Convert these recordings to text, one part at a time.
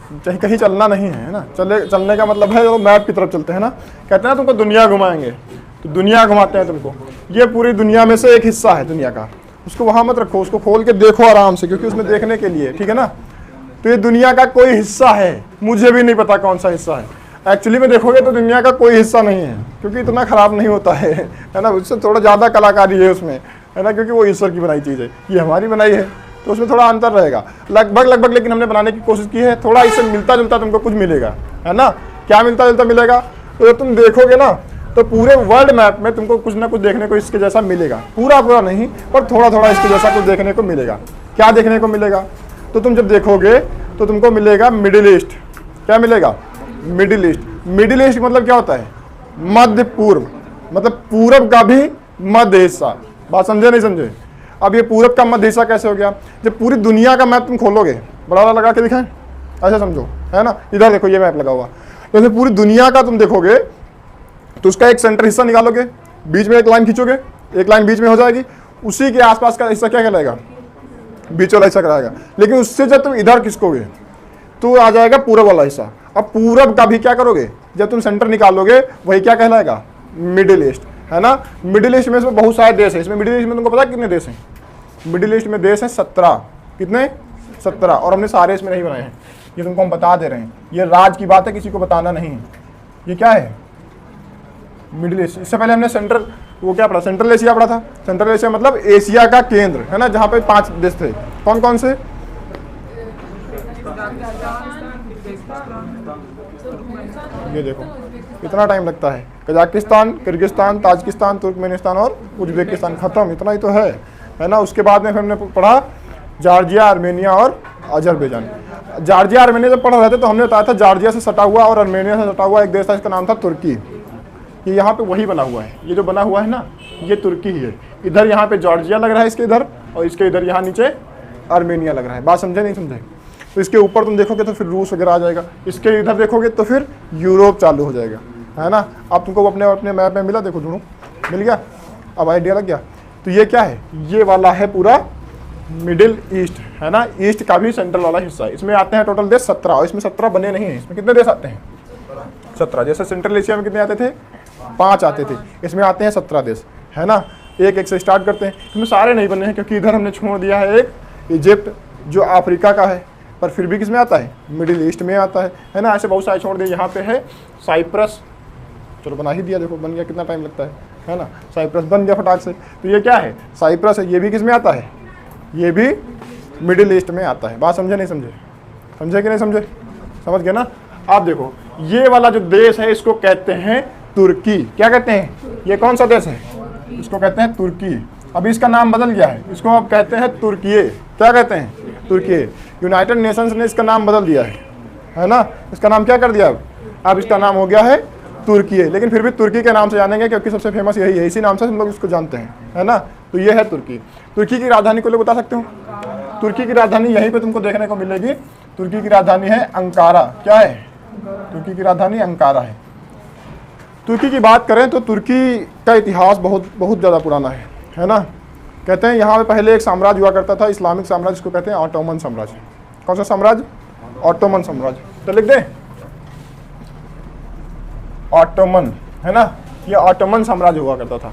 कहीं कहीं चलना नहीं है ना, चलने का मतलब है तो मैप की तरफ चलते हैं ना। कहते हैं ना तुमको दुनिया घुमाएंगे, तो दुनिया घुमाते हैं तुमको। ये पूरी दुनिया में से एक हिस्सा है दुनिया का, उसको वहां मत रखो, उसको खोल के देखो आराम से, क्योंकि उसमें देखने के लिए, ठीक है ना। तो ये दुनिया का कोई हिस्सा है, मुझे भी नहीं पता कौन सा हिस्सा है एक्चुअली में। देखोगे तो दुनिया का कोई हिस्सा नहीं है, क्योंकि इतना खराब नहीं होता है ना, उससे थोड़ा ज़्यादा कलाकारी है उसमें, है ना, क्योंकि वो ईश्वर की बनाई चीज़ है, ये हमारी बनाई है, तो उसमें थोड़ा अंतर रहेगा लगभग, लेकिन हमने बनाने की कोशिश की है, थोड़ा इससे मिलता जुलता तुमको कुछ मिलेगा, है ना। क्या मिलता जुलता मिलेगा, तो जब तुम देखोगे ना तो पूरे वर्ल्ड मैप में तुमको कुछ ना कुछ देखने को इसके जैसा मिलेगा, पूरा नहीं पर थोड़ा थोड़ा इसके जैसा कुछ देखने को मिलेगा। क्या देखने को मिलेगा, तो तुम जब देखोगे तो तुमको मिलेगा मिडिल ईस्ट। क्या मिलेगा, मिडिल ईस्ट। मिडिल ईस्ट मतलब क्या होता है, मध्य पूर्व, मतलब पूरब का भी मध्य हिस्सा। बात समझे नहीं समझे। अब ये पूरब का मध्य हिस्सा कैसे हो गया, जब पूरी दुनिया का मैप तुम खोलोगे, बड़ा वाला लगा के दिखाएं, ऐसा समझो, है ना। इधर देखो ये मैप लगा हुआ, तो पूरी दुनिया का तुम देखोगे तो उसका एक सेंटर हिस्सा निकालोगे, बीच में एक लाइन खींचोगे, एक लाइन बीच में हो जाएगी, उसी के आसपास का हिस्सा क्या कहलाएगा, बीच वाला हिस्सा कराएगा। लेकिन उससे जब तुम इधर खिसकोगे तो आ जाएगा पूरब वाला हिस्सा। अब पूरब का भी क्या करोगे, जब तुम सेंटर निकालोगे वही क्या कहलाएगा, मिडिल ईस्ट, है ना। मिडिल ईस्ट में इसमें बहुत सारे देश है, इसमें मिडिल ईस्ट में तुमको पता कितने देश हैं, मिडिल ईस्ट में देश है 17। कितने, 17। और हमने सारे इसमें नहीं बनाए हैं, ये तुमको हम बता दे रहे हैं, ये राज की बात है, किसी को बताना नहीं है। ये क्या है, मिडिल ईस्ट। इससे पहले हमने सेंट्रल, वो क्या पढ़ा, सेंट्रल एशिया पढ़ा था। सेंट्रल एशिया मतलब एशिया का केंद्र, है ना, जहाँ पे 5 देश थे। कौन कौन से, ये देखो कितना टाइम लगता है, कजाकिस्तान, किर्गिस्तान, ताजिकिस्तान, तुर्कमेनिस्तान और उज्बेकिस्तान, खत्म, इतना ही तो है ना। उसके बाद में फिर हमने पढ़ा जॉर्जिया, आर्मेनिया और अजरबैजान। जॉर्जिया आर्मेनिया जब पढ़ रहे थे तो हमने बताया था जॉर्जिया से सटा हुआ और आर्मेनिया से सटा हुआ एक देश था, इसका नाम था तुर्की। ये यहाँ पे वही बना हुआ है, ये जो बना हुआ है ना, ये तुर्की ही है। इधर यहाँ पे जॉर्जिया लग रहा है इसके इधर, और इसके इधर यहाँ नीचे आर्मेनिया लग रहा है। बात समझे नहीं समझे। तो इसके ऊपर तुम देखोगे तो फिर रूस वगैरह आ जाएगा, इसके इधर देखोगे तो फिर यूरोप चालू हो जाएगा, है ना। अब तुमको अपने मैप में मिला, देखो दोनों मिल गया, अब आइडिया लग गया। तो ये क्या है, ये वाला है पूरा मिडिल ईस्ट, है ना। ईस्ट का भी सेंट्रल वाला हिस्सा, इसमें आते हैं टोटल देश 17, और इसमें 17 बने नहीं हैं, इसमें कितने देश आते हैं, 17। जैसे सेंट्रल एशिया में कितने आते थे, 5 आते थे, इसमें आते हैं 17 देश, है ना। एक एक से स्टार्ट करते हैं, इसमें सारे नहीं बने हैं क्योंकि इधर हमने छोड़ दिया है एक इजिप्ट जो अफ्रीका का है, पर फिर भी किस में आता है, मिडिल ईस्ट में आता है ना। ऐसे बहुत सारे छोड़ दिए। यहाँ पे है साइप्रस, चलो बना ही दिया, देखो बन गया, कितना टाइम लगता है ना। साइप्रस बन गया फटाक से। तो ये क्या है, साइप्रस है, ये भी किस में आता है, ये भी मिडिल ईस्ट में आता है। बात समझे नहीं समझे, समझे कि नहीं समझे, समझ गए ना। आप देखो ये वाला जो देश है इसको कहते हैं तुर्की। क्या कहते हैं, ये कौन सा देश है, इसको कहते हैं तुर्की। अभी इसका नाम बदल गया है, इसको अब कहते हैं तुर्की। क्या कहते हैं, तुर्की। यूनाइटेड नेशंस ने इसका नाम बदल दिया है ना। इसका नाम क्या कर दिया, अब इसका नाम हो गया है तुर्की, लेकिन फिर भी तुर्की के नाम से जानेंगे क्योंकि सबसे फेमस यही है, इसी नाम से हम लोग इसको जानते हैं, है ना। तो ये है तुर्की। तुर्की की राजधानी को लोग बता सकते हो, तुर्की की राजधानी यहीं पे तुमको देखने को मिलेगी। तुर्की की राजधानी है अंकारा। क्या है, तुर्की की राजधानी अंकारा है। तुर्की की बात करें तो तुर्की का इतिहास बहुत ज़्यादा पुराना है ना। कहते हैं यहाँ पे पहले एक साम्राज्य हुआ करता था, इस्लामिक साम्राज्य, जिसको कहते हैं ऑटोमन साम्राज्य। कौन सा साम्राज्य, ऑटोमन साम्राज्य। तो लिख दें ऑटोमन, है ना। ये ऑटोमन साम्राज्य हुआ करता था।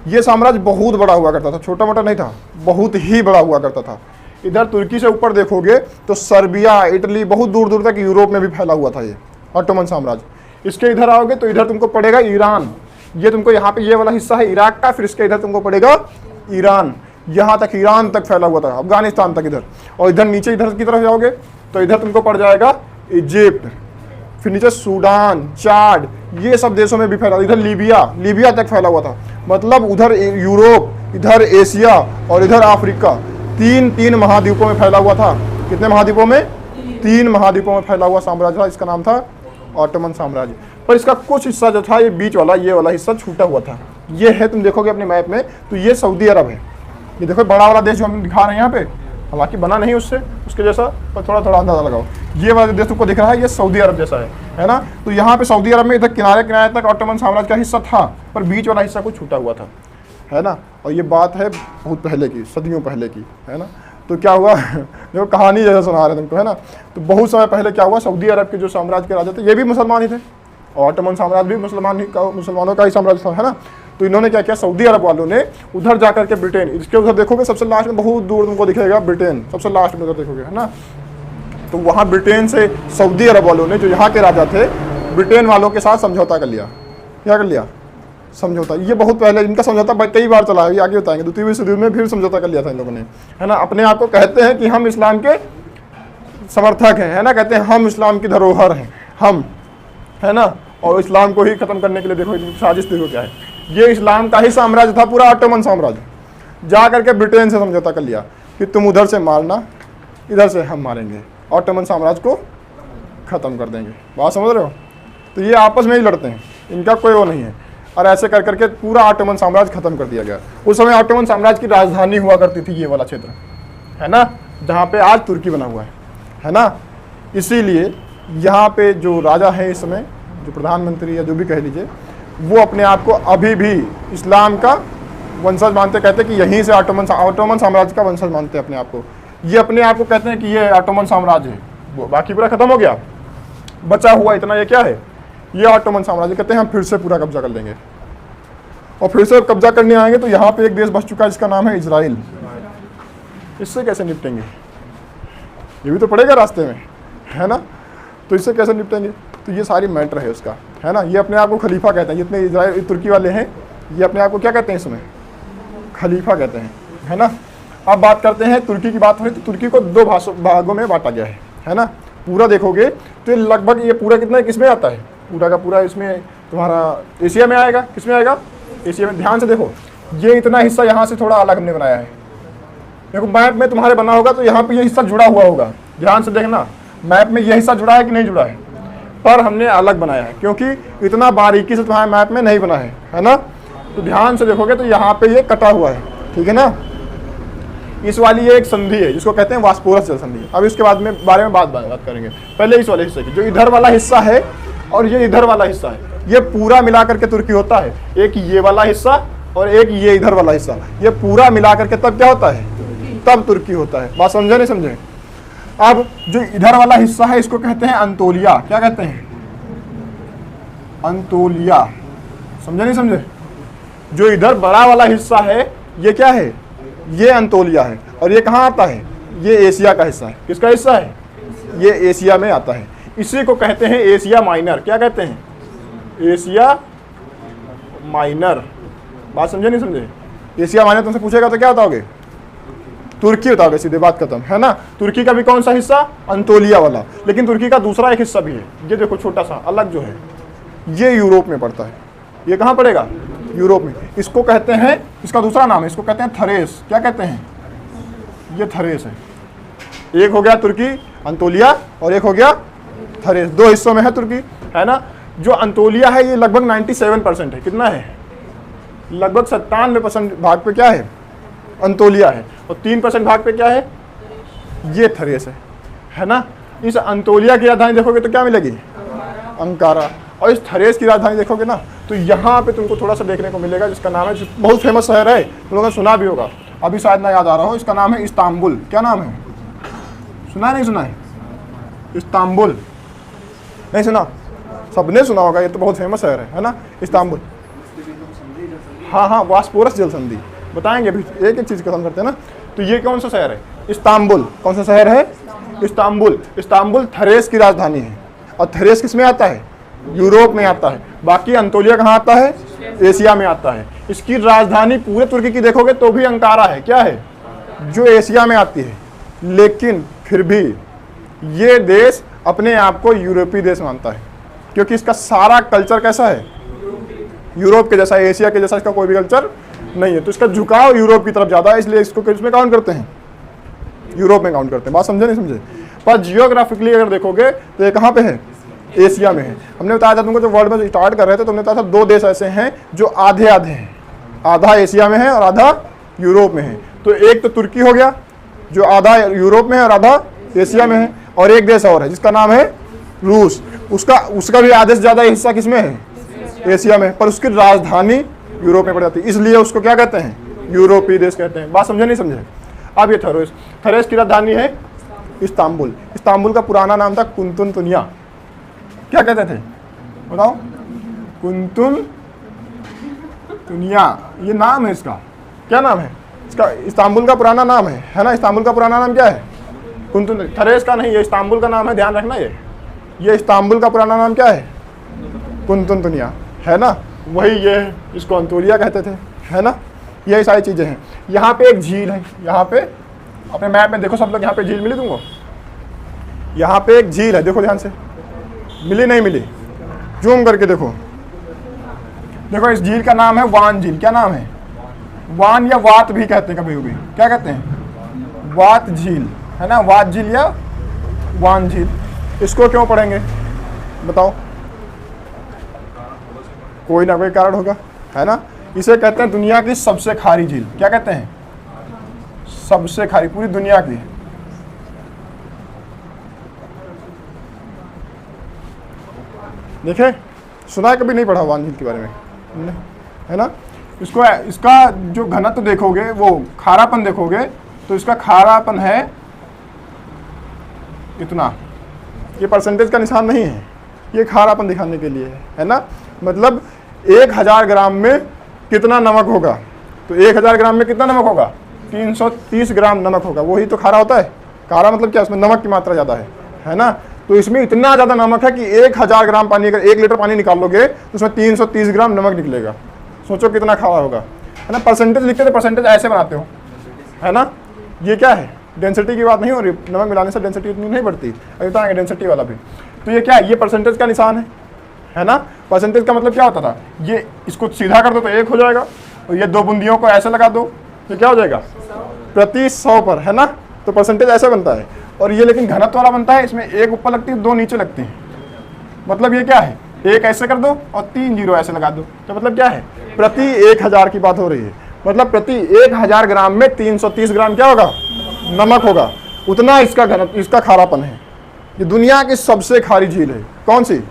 ये साम्राज्य बहुत बड़ा हुआ करता था, छोटा मोटा नहीं था, बहुत ही बड़ा हुआ करता था। इधर तुर्की से ऊपर देखोगे तो सर्बिया, इटली, बहुत दूर दूर तक यूरोप में भी फैला हुआ था ये ऑटोमन साम्राज्य। इसके इधर आओगे तो इधर तुमको पड़ेगा ईरान। ये तुमको यहाँ पे ये वाला हिस्सा है इराक का, फिर इसके इधर तुमको पड़ेगा ईरान, यहाँ तक ईरान तक फैला हुआ था, अफगानिस्तान तक इधर। और इधर नीचे इधर की तरफ जाओगे तो इधर तुमको पड़ जाएगा इजिप्ट, फिर नीचे सूडान, चाड, ये सब देशों में भी फैला। इधर लीबिया तक फैला हुआ था। मतलब उधर यूरोप, इधर एशिया और इधर अफ्रीका, तीन महाद्वीपों में फैला हुआ था। कितने महाद्वीपों में, 3 महाद्वीपों में फैला हुआ साम्राज्य था। इसका नाम था ऑटोमन साम्राज्य। पर इसका कुछ हिस्सा जो था, ये बीच वाला, ये वाला हिस्सा छूटा हुआ था। ये है, तुम देखोगे अपने मैप में तो ये सऊदी अरब है। ये देखो बड़ा वाला देश जो हम दिखा रहे हैं यहाँ पे, हालांकि बना नहीं उसके जैसा, पर थोड़ा थोड़ा अंदाजा लगाओ। ये वाला देश तुमको दिख रहा है, ये सऊदी अरब जैसा है ना। तो यहाँ पे सऊदी अरब में इधर किनारे तक ऑटोमन साम्राज्य का हिस्सा था, पर बीच वाला हिस्सा कुछ छूटा हुआ था, है ना। और ये बात है बहुत पहले की, सदियों पहले की, है ना। तो क्या हुआ देखो कहानी जैसा सुना रहे तुमको, है ना। तो बहुत समय पहले क्या हुआ, सऊदी अरब के जो साम्राज्य के राजा थे ये भी मुसलमान ही थे, और ऑटोमन साम्राज्य भी मुसलमानों का ही साम्राज्य था, है ना। तो इन्होंने क्या किया, सऊदी अरब वालों ने उधर जाकर के ब्रिटेन, इसके उधर देखोगे सबसे लास्ट में बहुत दूर तुमको दिखेगा ब्रिटेन, सबसे लास्ट में उधर देखोगे, है ना। तो वहाँ ब्रिटेन से सऊदी अरब वालों ने, जो यहाँ के राजा थे, ब्रिटेन वालों के साथ समझौता कर लिया। क्या कर लिया, समझौता। ये बहुत पहले इनका समझौता कई बार चला है, ये आगे बताएंगे। द्वितीय विश्व युद्ध में फिर समझौता कर लिया था इन लोगों ने, है ना। अपने आप को कहते हैं कि हम इस्लाम के समर्थक हैं, है ना, कहते हैं हम इस्लाम की धरोहर हैं हम, है ना। और इस्लाम को ही खत्म करने के लिए देखो साजिश देखो क्या है। ये इस्लाम का ही साम्राज्य था पूरा, ऑटोमन साम्राज्य। जा करके ब्रिटेन से समझौता कर लिया कि तुम उधर से मारना, इधर से हम मारेंगे, ऑटोमन साम्राज्य को खत्म कर देंगे। बात समझ रहे हो। तो ये आपस में ही लड़ते हैं, इनका कोई वो नहीं है। और ऐसे कर करके पूरा ऑटोमन साम्राज्य खत्म कर दिया गया। उस समय ऑटोमन साम्राज्य की राजधानी हुआ करती थी ये वाला क्षेत्र, है ना, जहाँ पे आज तुर्की बना हुआ है ना। इसीलिए यहाँ पे जो राजा है इस समय, जो प्रधानमंत्री या जो भी कह लीजिए, वो अपने आप को अभी भी इस्लाम का वंशज मानते, कहते हैं कि यहीं से ऑटोमन साम्राज्य का वंशज मानते हैं अपने आप को। ये अपने आप को कहते हैं कि ये ऑटोमन साम्राज्य है, वो बाकी पूरा खत्म हो गया, बचा हुआ इतना ये क्या है, ये ऑटोमन साम्राज्य। कहते हैं हम फिर से पूरा कब्जा कर लेंगे, और फिर से कब्जा करने आएंगे। तो यहाँ पे एक देश बच चुका है जिसका नाम है इजराइल। इससे कैसे निपटेंगे, ये भी तो पड़ेगा रास्ते में, है ना। तो इससे कैसे निपटेंगे, तो ये सारी मैटर है उसका, है ना। ये अपने आप को खलीफा कहते हैं, जितने इजराइल तुर्की वाले हैं ये अपने आप को क्या कहते हैं इसमें, खलीफा कहते हैं, है ना। अब बात करते हैं तुर्की की। बात हुई तो तुर्की को दो भागों में बांटा गया है ना। पूरा देखोगे तो लगभग ये पूरा कितना किसमें आता है, पूरा का पूरा इसमें तुम्हारा एशिया में आएगा। किसमें आएगा, एशिया में। ध्यान से देखो, ये इतना हिस्सा यहाँ से थोड़ा अलग हमने बनाया है। देखो मैप में तुम्हारे बना होगा तो यहाँ पे ये हिस्सा जुड़ा हुआ होगा, ध्यान से देखना मैप में ये हिस्सा जुड़ा है कि नहीं जुड़ा है, पर हमने अलग बनाया है क्योंकि इतना बारीकी से तुम्हारे मैप में नहीं बना है ना। तो ध्यान से देखोगे तो यहाँ पे ये कटा हुआ है, ठीक है ना। इस वाली ये एक संधि है जिसको कहते हैं वास्पोरस जल संधि। अब इसके बाद में बारे में बात करेंगे। पहले इस वाले हिस्से की, जो इधर वाला हिस्सा है और ये इधर वाला हिस्सा है, ये पूरा मिला करके तुर्की होता है। एक ये वाला हिस्सा और एक ये इधर वाला हिस्सा, ये पूरा मिला करके तब क्या होता है, तब तुर्की होता है। बात समझे नहीं समझे। अब जो इधर वाला हिस्सा है इसको कहते हैं अंतोलिया। क्या कहते हैं, अंतोलिया। समझे नहीं समझे। जो इधर बड़ा वाला हिस्सा है ये क्या है, ये अंतोलिया है। और ये कहाँ आता है, ये एशिया का हिस्सा है। किसका हिस्सा है, ये एशिया में आता है। इसी को कहते हैं एशिया माइनर। क्या कहते हैं, एशिया माइनर। बात समझे नहीं समझे। एशिया माइनर तुमसे पूछेगा तो क्या बताओगे, तुर्की बताओगे, सीधे बात खत्म, है ना। तुर्की का भी कौन सा हिस्सा, अंतोलिया वाला। लेकिन तुर्की का दूसरा एक हिस्सा भी है, ये देखो छोटा सा अलग जो है, ये यूरोप में पड़ता है। ये कहाँ पड़ेगा, यूरोप में। इसको कहते हैं, इसका दूसरा नाम है, इसको कहते हैं थरेस। क्या कहते हैं, ये थरेस है। एक हो गया तुर्की अंतोलिया और एक हो गया थरेस। दो हिस्सों में है तुर्की, है ना। जो अंतोलिया है ये लगभग 97% है। कितना है, लगभग 97% भाग पे क्या है, अंतोलिया है। और 3% भाग पे क्या है, ये थरेस है ना। इस अंतोलिया की राजधानी देखोगे तो क्या मिलेगी, अंकारा। और इस थरेस की राजधानी देखोगे ना तो यहाँ पे तुमको थोड़ा सा देखने को मिलेगा जिसका नाम है, बहुत फेमस शहर है, तुम लोगों ने सुना भी होगा, अभी शायद ना याद आ रहा हो। इसका नाम है इस्तांबुल। क्या नाम है, सुना नहीं सुना है, इस्तांबुल नहीं सुना, सबने सुना होगा, ये तो बहुत फेमस शहर है ना, इस्तांबुल। हाँ हाँ, वास्पोरस जल संधि बताएंगे अभी, एक एक चीज़ खत्म करते हैं ना। तो ये कौन सा शहर है, इस्तांबुल। कौन सा शहर है, इस्तांबुल। इस्तांबुल थरेस की राजधानी है। और थरेस किस में आता है, यूरोप में आता है। बाकी अंतोलिया कहाँ आता है, एशिया में आता है। इसकी राजधानी पूरे तुर्की की देखोगे तो भी अंकारा है। क्या है, जो एशिया में आती है। लेकिन फिर भी ये देश अपने आप को यूरोपीय देश मानता है क्योंकि इसका सारा कल्चर कैसा है, यूरोप के जैसा, एशिया के जैसा इसका कोई भी कल्चर नहीं है। तो इसका झुकाव यूरोप की तरफ ज़्यादा है, इसलिए इसको किसमें काउंट करते हैं, यूरोप में काउंट करते हैं। बात समझे नहीं समझे। पर जियोग्राफिकली अगर देखोगे तो ये कहाँ पे है, एशिया में है। हमने बताया था तुमको, जो वर्ल्ड में स्टार्ट कर रहे थे तो हमने बताया था दो देश ऐसे हैं जो आधे आधे हैं, आधा एशिया में है और आधा यूरोप में है। तो एक तो तुर्की हो गया जो आधा यूरोप में है और आधा एशिया में है, और एक देश और है जिसका नाम है रूस। उसका भी आधे से ज़्यादा हिस्सा किसमें है, एशिया में, पर उसकी राजधानी यूरोप में पड़ जाती है, इसलिए उसको क्या कहते हैं, यूरोपीय देश कहते हैं। बात समझे नहीं समझे। अब ये थरेस, थरेस की राजधानी है इस्तांबुल। इस्तांबुल का पुराना नाम था कुंतुनतुनिया। क्या कहते थे बताओ? कुंतुनतुनिया, ये नाम है इसका। क्या नाम है इसका? इस्तांबुल का पुराना नाम है ना? इस्तांबुल का पुराना नाम क्या है? कुंतुन, थरेस का नहीं, ये इस्तांबुल का नाम है, ध्यान रखना। ये इस्तांबुल का पुराना नाम क्या है? कुंतुनतुनिया, है ना? वही ये इसको अंतोलिया कहते थे, है ना? यही सारी चीज़ें हैं। यहाँ पे एक झील है, यहाँ पे अपने मैप में देखो सब लोग, यहाँ पे झील मिली तुमको? यहाँ पे एक झील है, देखो ध्यान से, मिली नहीं मिली? जूम करके देखो। देखो इस झील का नाम है वान झील। क्या नाम है? वान या वात भी कहते हैं कभी कभी। क्या कहते हैं? वात झील, है ना? वात झील या वान झील। इसको क्यों पढ़ेंगे बताओ? कोई ना कोई कारण होगा, है ना? इसे कहते हैं दुनिया की सबसे खारी झील। क्या कहते हैं? सबसे खारी, पूरी दुनिया की। देखे, सुना है कभी? नहीं पढ़ा वान झील के बारे में, है ना? इसका जो घनत्व देखोगे, वो खारापन देखोगे, तो इसका खारापन है इतना। ये परसेंटेज का निशान नहीं है, ये खारापन दिखाने के लिए है ना? मतलब 1000 ग्राम में कितना नमक होगा? तो 1000 ग्राम में कितना नमक होगा? 330 ग्राम नमक होगा। वही तो खारा होता है। खारा मतलब क्या? उसमें नमक की मात्रा ज़्यादा है ना? तो इसमें इतना ज़्यादा नमक है कि 1000 ग्राम पानी, अगर 1 लीटर पानी निकाल लोगे तो उसमें 330 ग्राम नमक निकलेगा। सोचो कितना खारा होगा, है ना? परसेंटेज लिखते तो परसेंटेज ऐसे बनाते हो, है ना? ये क्या है? डेंसिटी की बात नहीं हो रही। नमक मिलाने से डेंसिटी इतनी नहीं बढ़ती। अभी बताएंगे डेंसिटी वाला भी। तो ये क्या है? ये परसेंटेज का निशान है ना? परसेंटेज का मतलब क्या होता था? ये इसको सीधा कर दो तो 1 हो जाएगा, और ये 2 बूंदियों को ऐसे लगा दो तो क्या हो जाएगा? प्रति 100 पर, है ना? तो परसेंटेज ऐसे बनता है। और ये लेकिन घनत्व वाला बनता है, इसमें 1 ऊपर लगती है, 2 नीचे लगती है। मतलब ये क्या है? 1 ऐसे कर दो और 3 जीरो ऐसे लगा दो, तो मतलब क्या है? प्रति 1000 की बात हो रही है। मतलब प्रति 1000 ग्राम में 330 ग्राम क्या होगा? नमक होगा। उतना इसका घनत्व, इसका खारापन है। ये दुनिया की सबसे खारी झील है। कौन सी?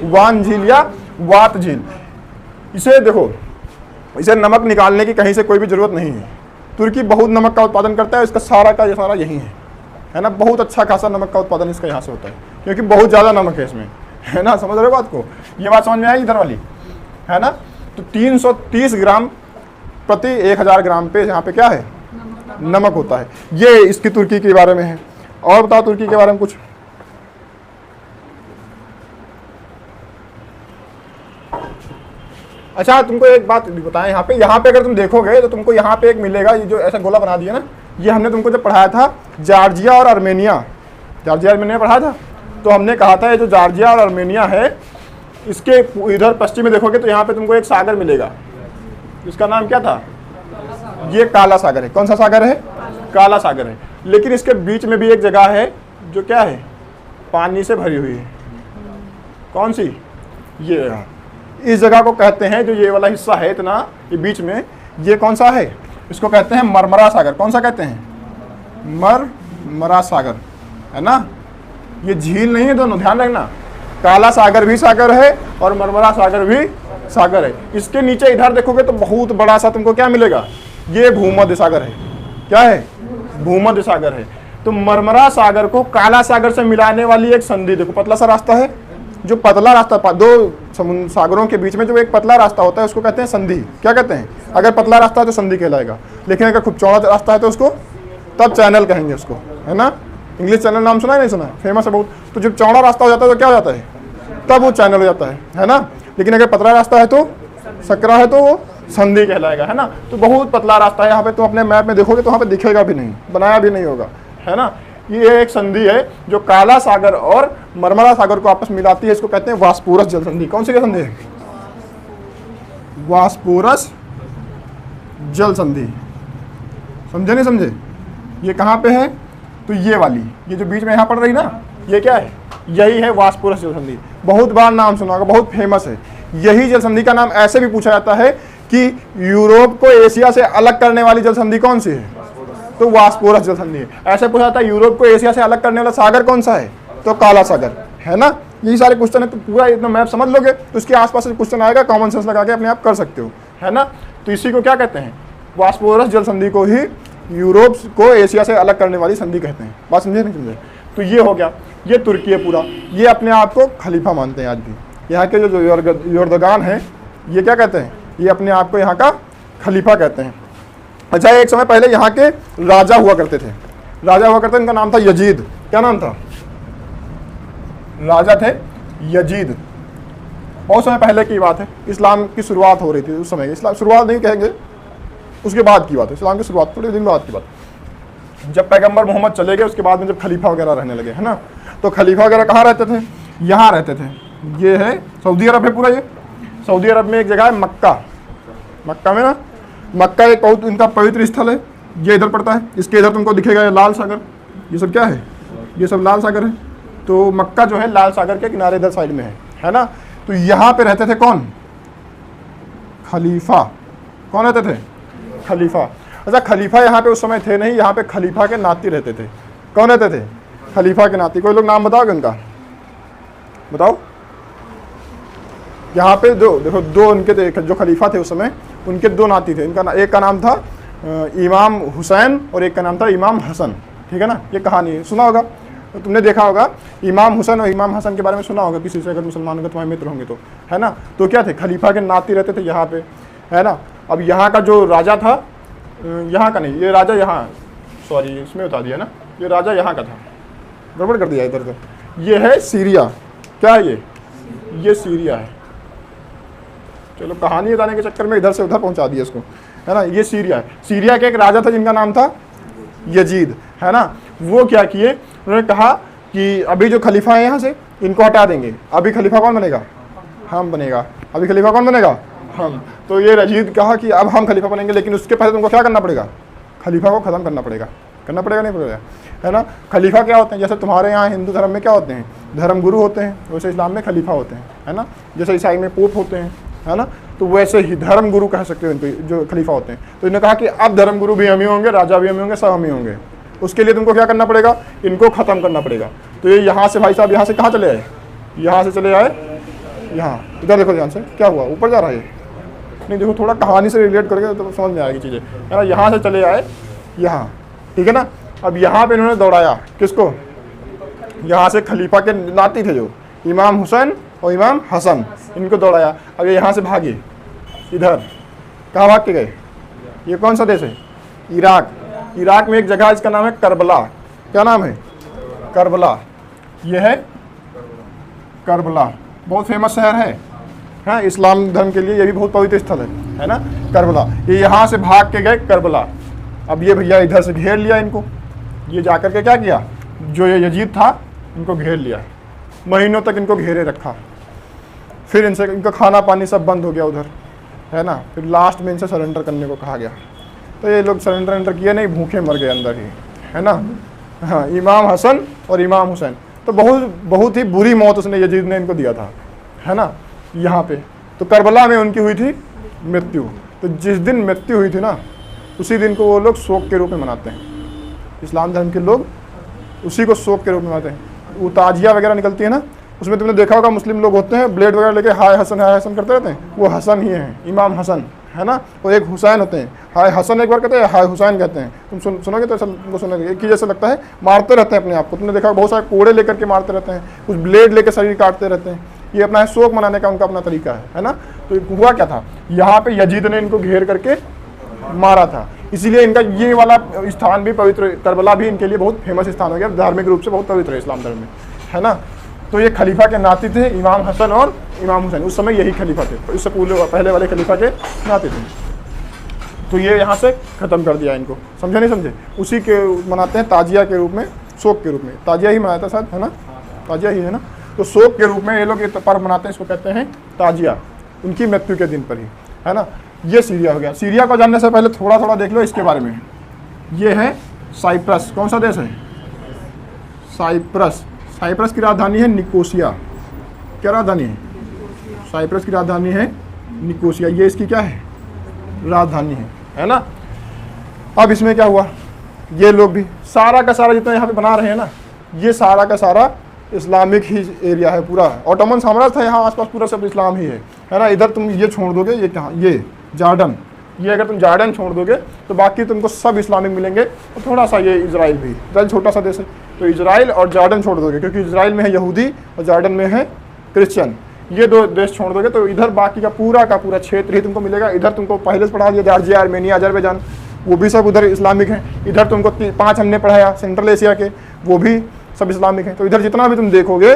वान झील या वात झील। इसे देखो, इसे नमक निकालने की कहीं से कोई भी जरूरत नहीं है। तुर्की बहुत नमक का उत्पादन करता है, इसका सारा का सारा यही है ना? बहुत अच्छा खासा नमक का उत्पादन इसका यहाँ से होता है, क्योंकि बहुत ज़्यादा नमक है इसमें, है ना? समझ रहे हो बात को? ये बात समझ में आई इधर वाली, है ना? तो 330 ग्राम प्रति 1000 ग्राम पे यहाँ पे क्या है? नमक होता है। ये इसकी तुर्की के बारे में है। और बताओ तुर्की के बारे में कुछ। अच्छा, तुमको एक बात बताएं, यहाँ पे अगर तुम देखोगे तो तुमको यहाँ पे एक मिलेगा, ये जो ऐसा गोला बना दिया ना, ये हमने तुमको जब पढ़ाया था जॉर्जिया और आर्मेनिया। जॉर्जिया आर्मेनिया पढ़ा था, तो हमने कहा था ये जो जॉर्जिया और आर्मेनिया है, इसके इधर पश्चिम में देखोगे तो यहाँ पे तुमको एक सागर मिलेगा। इसका नाम क्या था? ये काला सागर है। कौन सा सागर है? काला सागर है। लेकिन इसके बीच में भी एक जगह है जो क्या है? पानी से भरी हुई है। कौन सी? ये इस जगह को कहते हैं, जो ये वाला हिस्सा है इतना, ये बीच में, ये कौन सा है? इसको कहते हैं मरमरा सागर। कौन सा कहते हैं? मरमरा सागर, है ना? ये झील नहीं है दोनों, ध्यान रखना। काला सागर भी सागर है और मरमरा सागर भी सागर है। इसके नीचे इधर देखोगे तो बहुत बड़ा सा तुमको क्या मिलेगा? ये भूमध्य सागर है। क्या है? भूमध्य सागर है। तो मरमरा सागर को काला सागर से मिलाने वाली एक संधि देखो, पतला सा रास्ता है, जो पतला रास्ता, 2 सागरों के बीच में जो एक पतला रास्ता होता है उसको कहते हैं संधि। क्या कहते हैं? अगर पतला रास्ता है तो संधि कहलाएगा, लेकिन अगर खूब चौड़ा रास्ता है तो उसको तब चैनल कहेंगे उसको, है ना? इंग्लिश चैनल नाम सुना है? नहीं सुना है? फेमस है बहुत। तो जब चौड़ा रास्ता हो जाता है तो क्या हो जाता है? तब वो चैनल हो जाता है ना? लेकिन अगर पतला रास्ता है तो, सकरा है तो वो संधि कहलाएगा, है ना? तो बहुत पतला रास्ता है यहाँ पे, तो अपने मैप में देखोगे तो वहाँ पे दिखेगा भी नहीं, बनाया भी नहीं होगा, है ना? ये एक संधि है जो काला सागर और मरमरा सागर को आपस में मिलाती है। इसको कहते हैं वास्पोरस जल संधि। कौन सी संधि है? वास्पोरस जल संधि। समझे नहीं समझे? ये कहाँ पे है? तो ये वाली, ये जो बीच में यहाँ पड़ रही ना, ये क्या है? यही है वास्पोरस जल संधि। बहुत बार नाम सुना होगा, बहुत फेमस है। यही जल संधि का नाम ऐसे भी पूछा जाता है कि यूरोप को एशिया से अलग करने वाली जल संधि कौन सी है? तो वास्पोरस जल संधि है। ऐसे पूछा जाता है यूरोप को एशिया से अलग करने वाला सागर कौन सा है? तो काला सागर, है ना? यही सारे क्वेश्चन है। तो पूरा इतना मैप समझ लोगे तो उसके आसपास से क्वेश्चन आएगा, कॉमन सेंस लगा के अपने आप कर सकते हो, है ना? तो इसी को क्या कहते हैं? वास्पोरस जल संधि को ही यूरोप को एशिया से अलग करने वाली संधि कहते हैं। बात समझे नहीं समझे? तो ये हो गया, ये तुर्की है पूरा, ये अपने आप को खलीफा मानते हैं आज भी। यहाँ के जो यर्दगान है ये क्या कहते हैं, ये अपने आप को यहाँ का खलीफा कहते हैं। अच्छा, एक समय पहले यहाँ के राजा हुआ करते थे, राजा हुआ करते थे, इनका नाम था यजीद। क्या नाम था? राजा थे यजीद। बहुत समय पहले की बात है, इस्लाम की शुरुआत हो रही थी उस समय। इस्लाम शुरुआत नहीं कहेंगे, उसके बाद की बात है, इस्लाम की शुरुआत थोड़े दिन बाद की बात, जब पैगंबर मोहम्मद चले गए उसके बाद में जब खलीफा वगैरह रहने लगे, है ना। तो खलीफा वगैरह कहाँ रहते थे? यहाँ रहते थे। ये है सऊदी अरब है पूरा, ये सऊदी अरब में एक जगह है मक्का। मक्का में ना, मक्का एक बहुत इनका पवित्र स्थल है, ये इधर पड़ता है। इसके इधर तुमको दिखेगा ये लाल सागर, ये सब क्या है? ये सब लाल सागर है। तो मक्का जो है लाल सागर के किनारे इधर साइड में है ना। तो यहाँ पे रहते थे कौन? खलीफा। कौन रहते थे? खलीफा। अच्छा, खलीफा यहाँ पे उस समय थे नहीं, यहाँ पे खलीफा के नाती रहते थे। कौन रहते थे? खलीफा के नाती। कोई लोग नाम बताओगे उनका? बताओ। यहाँ पे दो देखो, दो उनके जो खलीफा थे उस समय, उनके दो नाती थे। इनका एक का नाम था इमाम हुसैन और एक का नाम था इमाम हसन। ठीक है ना, ये कहानी सुना होगा, तो तुमने देखा होगा इमाम हुसैन और इमाम हसन के बारे में सुना होगा किसी से, अगर मुसलमान होंगे तुम्हारे मित्र होंगे तो, है ना। तो क्या थे? खलीफा के नाती रहते थे यहाँ पे, है ना। अब यहाँ का जो राजा था, यहाँ का नहीं, ये राजा यहाँ, सॉरी इसमें बता दिया ना, ये राजा यहाँ का था, गड़बड़ कर दिया इधर तो। ये है सीरिया। क्या है ये सीरिया है। चलो कहानी बताने के चक्कर में इधर से उधर पहुँचा दिया इसको, है ना। ये सीरिया है। सीरिया के एक राजा था जिनका नाम था यजीद, है ना। वो क्या किए, उन्होंने कहा कि अभी जो खलीफा है यहाँ से इनको हटा देंगे, अभी खलीफा कौन बनेगा? हम बनेगा। अभी खलीफा कौन बनेगा? हम। तो ये यजीद कहा कि अब हम खलीफा बनेंगे, लेकिन उसके पहले तुमको क्या करना पड़ेगा? खलीफा को ख़त्म करना पड़ेगा। करना पड़ेगा नहीं पड़ेगा, है ना। खलीफा क्या होते हैं? जैसे तुम्हारे यहाँ हिंदू धर्म में क्या होते हैं? धर्म गुरु होते हैं, वैसे इस्लाम में खलीफा होते हैं, है ना। जैसे ईसाई में पोप होते हैं, है ना। तो वैसे ही धर्म गुरु कह सकते हो इनको, जो खलीफा होते हैं। तो इन्होंने कहा कि अब धर्म गुरु भी हम ही होंगे, राजा भी हम ही होंगे, सब हम ही होंगे। उसके लिए तुमको क्या करना पड़ेगा? इनको ख़त्म करना पड़ेगा। तो ये यहाँ से भाई साहब यहाँ से कहाँ चले आए? यहाँ से चले आए यहाँ। इधर देखो ध्यान से, क्या हुआ? ऊपर जा रहा है? नहीं, देखो थोड़ा कहानी से रिलेट करके तो समझ में आएगी चीज़ें, है ना। यहाँ से चले आए यहाँ, ठीक है ना। अब यहाँ पे इन्होंने दौड़ाया किसको? यहाँ से खलीफा के नाती थे जो इमाम हुसैन और इमाम हसन, इनको दौड़ाया। अब ये यहाँ से भागे इधर, कहाँ भाग के गए? ये कौन सा देश है? इराक। इराक में एक जगह इसका नाम है करबला। क्या नाम है? करबला। ये है करबला, बहुत फेमस शहर है, हाँ, इस्लाम धर्म के लिए ये भी बहुत पवित्र स्थल है ना, करबला। ये यहाँ से भाग के गए करबला। अब ये भैया इधर से घेर लिया इनको। ये जाकर के क्या किया? जो ये यजीद था इनको घेर लिया, महीनों तक इनको घेरे रखा। फिर इनसे इनका खाना पानी सब बंद हो गया उधर, है ना। फिर लास्ट में इनसे सरेंडर करने को कहा गया। तो ये लोग सरेंडर किए नहीं, भूखे मर गए अंदर ही, है ना। हाँ, इमाम हसन और इमाम हुसैन। तो बहुत ही बुरी मौत उसने यजीद ने इनको दिया था, है ना, यहाँ पे। तो करबला में उनकी हुई थी मृत्यु। तो जिस दिन मृत्यु हुई थी ना, उसी दिन को वो लोग शोक के रूप में मनाते हैं। इस्लाम धर्म के लोग उसी को शोक के रूप में मनाते हैं। वो ताजिया वगैरह निकलती है ना, उसमें तुमने देखा होगा मुस्लिम लोग होते हैं ब्लेड वगैरह लेके हाय हसन करते रहते हैं। वो हसन ही हैं, इमाम हसन, है ना। और एक हुसैन होते हैं, हाय हसन एक बार कहते हैं, हाय हुसैन कहते हैं। तुम सुनोगे तो तुमको सुनोगे एक ही जैसा लगता है। मारते रहते हैं अपने आप को, तुमने देखा बहुत सारे कोड़े लेकर के मारते रहते हैं, कुछ ब्लेड लेकर शरीर काटते रहते हैं। ये अपना है शोक मनाने का उनका अपना तरीका है ना। तो हुआ क्या था, यहाँ पे यजीद ने इनको घेर करके मारा था। इसीलिए इनका ये वाला स्थान भी पवित्र, करबला भी इनके लिए बहुत फेमस स्थान हो गया, धार्मिक रूप से बहुत पवित्र है इस्लाम धर्म में, है ना। तो ये खलीफा के नाती थे इमाम हसन और इमाम हुसैन। उस समय यही खलीफा थे, इससे पहले वाले खलीफा के नाते थे। तो ये यहाँ से ख़त्म कर दिया इनको, समझे नहीं समझे। उसी के मनाते हैं ताजिया के रूप में, शोक के रूप में। ताजिया ही मनाता शायद, है ना, ताजिया ही है ना। तो शोक के रूप में ये लोग ये पर्व मनाते हैं, इसको कहते हैं ताजिया, उनकी मृत्यु के दिन पर ही, है ना। ये सीरिया हो गया। सीरिया को जानने से पहले थोड़ा थोड़ा देख लो इसके बारे में। ये है साइप्रस। कौन सा देश है? साइप्रस। साइप्रस की राजधानी है निकोसिया। क्या राजधानी है? साइप्रस की राजधानी है निकोसिया। ये इसकी क्या है? राजधानी है ना। अब इसमें क्या हुआ, ये लोग भी सारा का सारा जितना यहाँ पे बना रहे हैं ना, ये सारा का सारा इस्लामिक ही एरिया है पूरा। ऑटोमन साम्राज्य था यहाँ आसपास, पूरा सब इस्लाम ही है ना। इधर तुम ये छोड़ दोगे, ये कहाँ, ये जॉर्डन, ये अगर तुम जॉर्डन छोड़ दोगे तो बाकी तुमको सब इस्लामिक मिलेंगे, और थोड़ा सा ये इजराइल भी, इजराइल छोटा सा देश है, तो इजराइल और जॉर्डन छोड़ दोगे, क्योंकि इजराइल में है यहूदी और जॉर्डन में है क्रिश्चियन, ये 2 देश छोड़ दोगे तो इधर बाकी का पूरा क्षेत्र ही तुमको मिलेगा। इधर तुमको पहले से पढ़ा दिया जॉर्जिया, आर्मेनिया, अजरबैजान, वो भी सब उधर इस्लामिक है। इधर तुमको 5 हमने पढ़ाया सेंट्रल एशिया के, वो भी सब इस्लामिक है। तो इधर जितना भी तुम देखोगे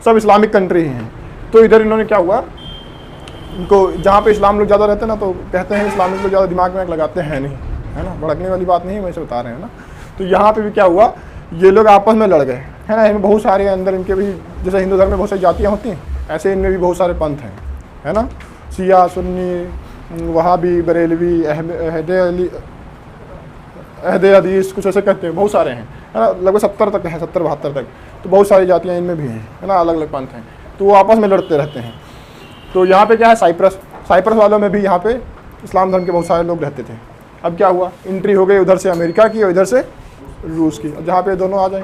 सब इस्लामिक कंट्री ही हैं। तो इधर इन्होंने क्या हुआ, इनको जहाँ पे इस्लाम लोग ज़्यादा रहते हैं ना, तो कहते हैं इस्लामिक लोग ज़्यादा दिमाग में लगाते हैं नहीं, है ना, भड़कने वाली बात नहीं है, वैसे बता रहे हैं ना। तो यहाँ पे भी क्या हुआ, ये लोग आपस में लड़ गए, है ना। इनमें बहुत सारे अंदर इनके भी, जैसे हिंदू धर्म में बहुत सारी जातियाँ होती हैं, ऐसे इनमें भी बहुत सारे पंथ हैं, है ना, शिया, सुन्नी, वहाबी, बरेलवी, अहदे हदीस, कुछ ऐसे कहते हैं, बहुत सारे हैं, है ना, लगभग 70 तक है, 70-72 तक। तो बहुत सारी जातियाँ इनमें भी हैं, है ना, अलग अलग पंथ हैं, तो वो आपस में लड़ते रहते हैं। तो यहाँ पे क्या है, साइप्रस वालों में भी यहाँ पे इस्लाम धर्म के बहुत सारे लोग रहते थे। अब क्या हुआ, एंट्री हो गई उधर से अमेरिका की और इधर से रूस की, और जहाँ पे दोनों आ जाए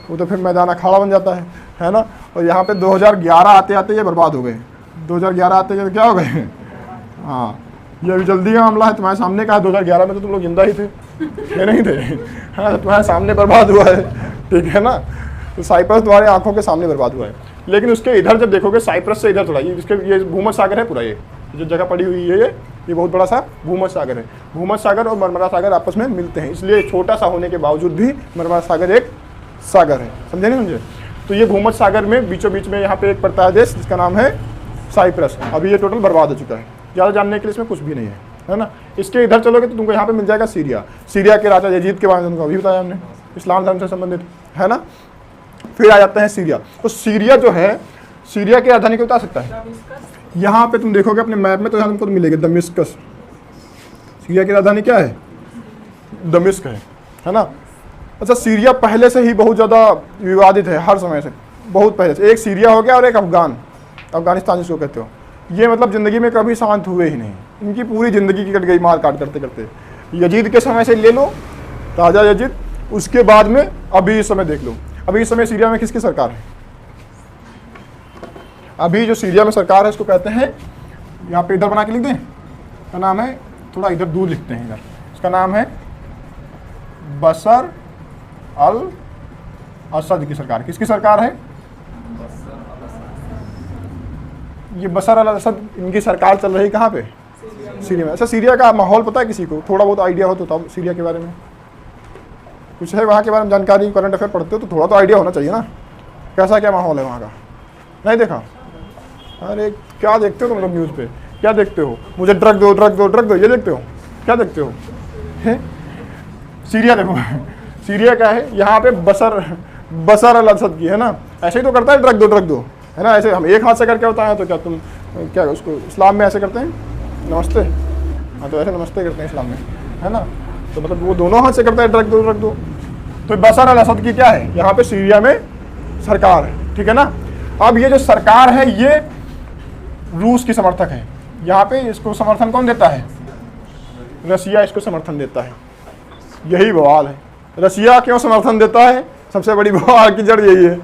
वो तो फिर मैदान अखाड़ा बन जाता है ना। और यहाँ पे 2011 आते आते ये बर्बाद हो गए, 2011 आते तो क्या हो गए, हाँ, ये अभी जल्दी का मामला है, तुम्हारे सामने का है। 2011 में तो तुम लोग जिंदा ही थे, ये नहीं थे, हाँ, तो तुम्हारे सामने बर्बाद हुआ है, ठीक है ना। तो साइप्रस तुम्हारे आंखों के सामने बर्बाद हुआ है। लेकिन उसके इधर जब देखोगे, साइप्रस से इधर थोड़ा, ये भूमध्य सागर है पूरा, ये जो जगह पड़ी हुई है, ये बहुत बड़ा सा भूमध्य सागर है। भूमध्य सागर और मरमरा सागर आपस में मिलते हैं, इसलिए छोटा सा होने के बावजूद भी मरमरा सागर एक सागर है, समझे नहीं समझे। तो ये भूमध्य सागर में बीचों बीच में यहाँ पे एक पड़ता है देश जिसका नाम है साइप्रस। अभी ये टोटल बर्बाद हो चुका है, ज़्यादा जानने के लिए इसमें कुछ भी नहीं है ना। इसके इधर चलोगे तो तुमको यहाँ पे मिल जाएगा सीरिया के राजा यजीद के बारे में तुमको अभी बताया हमने, इस्लाम धर्म से संबंधित, है ना। फिर आ जाते हैं सीरिया। तो सीरिया जो है, सीरिया की राजधानी क्या बता सकता है, यहाँ पे तुम देखोगे अपने मैप में तो यहाँ तुमको मिलेगा दमिश्कस। सीरिया की राजधानी क्या है, दमिश्क है ना। अच्छा, सीरिया पहले से ही बहुत ज़्यादा विवादित है, हर समय से, बहुत पहले से। एक सीरिया हो गया और एक अफगानिस्तान जिसको कहते हो, ये मतलब ज़िंदगी में कभी शांत हुए ही नहीं, इनकी पूरी ज़िंदगी की कट गई मार काट करते करते। यजीद के समय से ले लो, राजा यजीद, उसके बाद में अभी इस समय देख लो, अभी इस समय सीरिया में किसकी सरकार है, अभी जो सीरिया में सरकार है इसको कहते हैं, यहाँ पे इधर बना के लिख दें, इसका नाम है, थोड़ा इधर दूर लिखते हैं इधर, इसका नाम है बशर अल असद की सरकार। किसकी सरकार है, ये बशर अल असद, इनकी सरकार चल रही कहाँ पे, सीरिया में। अच्छा, सीरिया का माहौल पता है किसी को, थोड़ा बहुत आइडिया हो तो तब सीरिया के बारे में कुछ है, वहाँ के बारे में जानकारी, करंट अफेयर पढ़ते हो तो थोड़ा तो आइडिया होना चाहिए ना, कैसा क्या माहौल है वहाँ का, नहीं देखा। अरे क्या देखते हो तुम लोग न्यूज़ पे, क्या देखते हो, मुझे ड्रग दो ड्रग दो ड्रग दो, ये देखते हो, क्या देखते हो, है? सीरिया देखो, सीरिया क्या है, यहाँ पे बशर अल असद की, है ना, ऐसे ही तो करता है, ड्रग दो, है ना। ऐसे हम एक हाथ से करके होता है, तो क्या तुम क्या उसको इस्लाम में ऐसे करते हैं, नमस्ते, हाँ, तो ऐसे नमस्ते करते हैं इस्लाम में, है ना। तो मतलब वो दोनों हाथ से करता है, ड्रग दो। तो बशर अल असद की क्या है, यहाँ पे सीरिया में सरकार है, ठीक है ना। अब ये जो सरकार है ये रूस की समर्थक है, यहाँ पे इसको समर्थन कौन देता है, रसिया इसको समर्थन देता है। यही बवाल है, रसिया क्यों समर्थन देता है, सबसे बड़ी बवाल की जड़ यही है।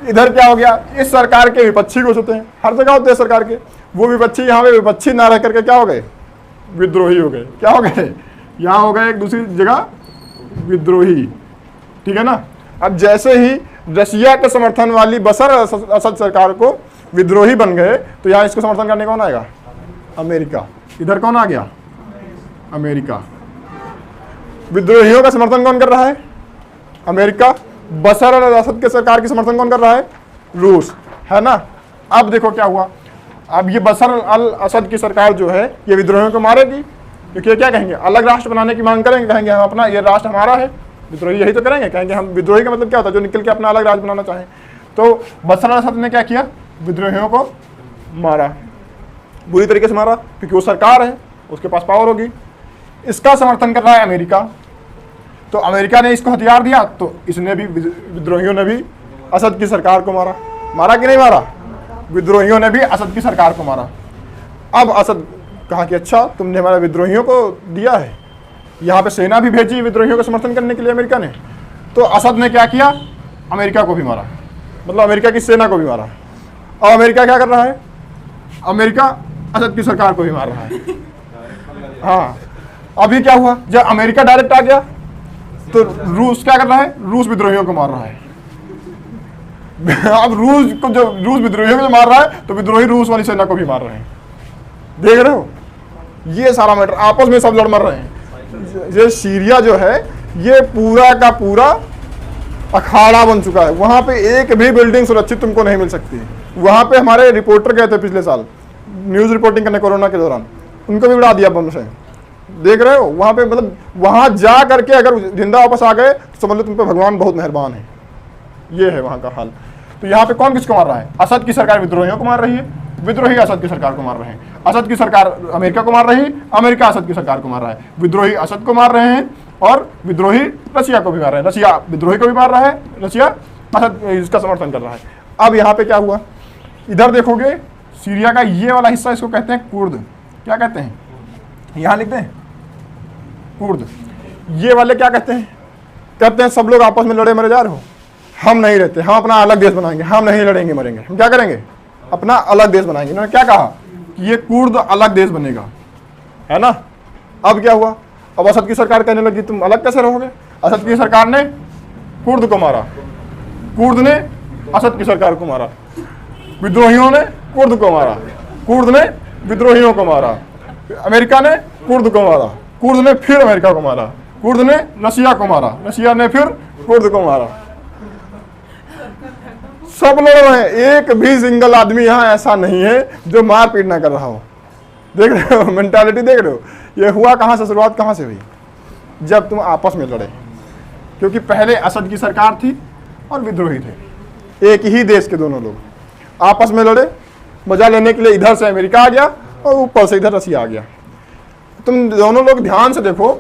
इधर क्या हो गया, इस सरकार के विपक्षी घोषित होते हैं, हर जगह होते हैं सरकार के, वो विपक्षी यहाँ पे विपक्षी ना रह करके क्या हो गए, विद्रोही हो गए। क्या हो गए, यहाँ हो गए एक दूसरी जगह विद्रोही, ठीक है ना। अब जैसे ही रसिया के समर्थन वाली बशर असद सरकार को विद्रोही बन गए, तो यहाँ इसको समर्थन करने कौन आएगा, अमेरिका। इधर कौन आ गया, अमेरिका। विद्रोहियों का समर्थन कौन कर रहा है, अमेरिका। बशर अल असद के सरकार की समर्थन कौन कर रहा है, रूस, है ना। अब देखो क्या हुआ, अब ये बशर अल असद की सरकार जो है ये विद्रोहियों को मारेगी, क्योंकि ये क्या कहेंगे, अलग राष्ट्र बनाने की मांग करेंगे, कहेंगे हम अपना, ये राष्ट्र हमारा है। विद्रोही यही तो करेंगे, कहेंगे हम, विद्रोही का मतलब क्या होता है, जो निकल के अपना अलग राज्य बनाना चाहें। तो बशर अल असद ने क्या किया, विद्रोहियों को मारा, बुरी तरीके से मारा, क्योंकि वो सरकार है, उसके पास पावर होगी। इसका समर्थन कर रहा है अमेरिका, तो अमेरिका ने इसको हथियार दिया, तो इसने भी, विद्रोहियों ने भी असद की सरकार को मारा कि नहीं मारा, विद्रोहियों ने भी असद की सरकार को मारा। अब असद कहा कि अच्छा तुमने हमारे विद्रोहियों को दिया है, यहाँ पे सेना भी भेजी विद्रोहियों का समर्थन करने के लिए अमेरिका ने, तो असद ने क्या किया, अमेरिका को भी मारा, मतलब अमेरिका की सेना को भी मारा। अब अमेरिका क्या कर रहा है, अमेरिका असद की सरकार को भी मार रहा है। हाँ, अभी क्या हुआ, जब अमेरिका डायरेक्ट आ गया तो रूस क्या कर रहा है, रूस विद्रोहियों को मार रहा है। अब रूस को, जब रूस विद्रोहियों को मार रहा है तो विद्रोही रूस वाली सेना को भी मार रहे हैं। देख रहे हो, ये सारा मैटर, आपस में सब लड़ मर रहे हैं। ये सीरिया जो है ये पूरा का पूरा अखाड़ा बन चुका है। वहां पे एक भी बिल्डिंग सुरक्षित तुमको नहीं मिल सकती। वहां पे हमारे रिपोर्टर गए थे पिछले साल न्यूज रिपोर्टिंग करने कोरोना के दौरान, उनको भी उड़ा दिया बम से। देख रहे हो, वहां पे मतलब वहां जा करके अगर जिंदा वापस आ गए तो समझ लो तुम पे भगवान बहुत मेहरबान है। ये है वहां का हाल। तो यहाँ पे कौन किसको मार रहा है, असद की सरकार विद्रोहियों को मार रही है, विद्रोही असद की सरकार को मार रहे हैं। असद की सरकार अमेरिका को मार रही है, अमेरिका असद की सरकार को मार रहा है। विद्रोही असद को मार रहे हैं और विद्रोही रशिया को भी मार रहे हैं। रशिया विद्रोही को भी मार रहा है, रशिया असद इसका समर्थन कर रहा है। अब यहाँ पे क्या हुआ, इधर देखोगे सीरिया का ये वाला हिस्सा, इसको कहते हैं कुर्द। क्या कहते हैं, यहाँ लिखते हैं कुर्द। ये वाले क्या कहते हैं, कहते हैं सब लोग आपस में लड़े मरे जा रहे हो, हम नहीं रहते, हम अपना अलग देश बनाएंगे, हम नहीं लड़ेंगे मरेंगे, हम क्या करेंगे, अपना अलग देश बनाएंगे। इन्होंने क्या कहा कि ये कुर्द अलग देश बनेगा, है ना। अब क्या हुआ, अब असद की सरकार कहने लगी तुम अलग कैसे रहोगे। असद की सरकार ने कुर्द को मारा, कुर्द ने असद की सरकार को मारा, विद्रोहियों ने कुर्द को मारा, कुर्द ने विद्रोहियों को मारा, अमेरिका ने कुर्द को मारा, कुर्द ने फिर अमेरिका को मारा, कुर्द ने रशिया को मारा, रशिया ने फिर कुर्द को मारा। सब लड़ रहे हैं, एक भी सिंगल आदमी यहाँ ऐसा नहीं है जो मार पीट ना कर रहा हो। देख रहे हो मेंटालिटी, देख रहे हो ये हुआ कहाँ से, शुरुआत कहाँ से हुई, जब तुम आपस में लड़े। क्योंकि पहले असद की सरकार थी और विद्रोही थे, एक ही देश के दोनों लोग आपस में लड़े। मजा लेने के लिए इधर से अमेरिका आ गया और ऊपर से इधर रसिया आ गया। तुम दोनों लोग ध्यान से देखो,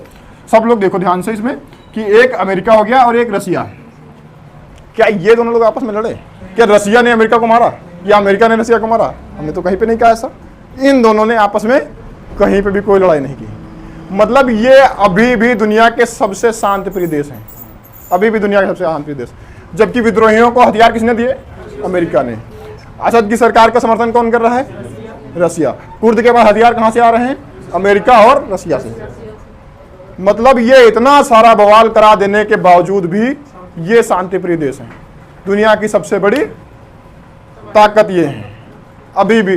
सब लोग देखो ध्यान से इसमें कि एक अमेरिका हो गया और एक रसिया। क्या ये दोनों लोग आपस में लड़े, क्या रसिया ने अमेरिका को मारा या अमेरिका ने रसिया को मारा, हमने तो कहीं पे नहीं कहा ऐसा। इन दोनों ने आपस में कहीं पे भी कोई लड़ाई नहीं की। मतलब ये अभी भी दुनिया के सबसे शांतिप्रिय देश हैं, अभी भी दुनिया के सबसे शांतिप्रिय देश। जबकि विद्रोहियों को हथियार किसने दिए, अमेरिका ने। असद की सरकार का समर्थन कौन कर रहा है, रसिया। कुर्द के पास हथियार कहाँ से आ रहे हैं, अमेरिका और रसिया से। मतलब ये इतना सारा बवाल करा देने के बावजूद भी ये शांतिप्रिय देश है। दुनिया की सबसे बड़ी ताकत ये है। अभी भी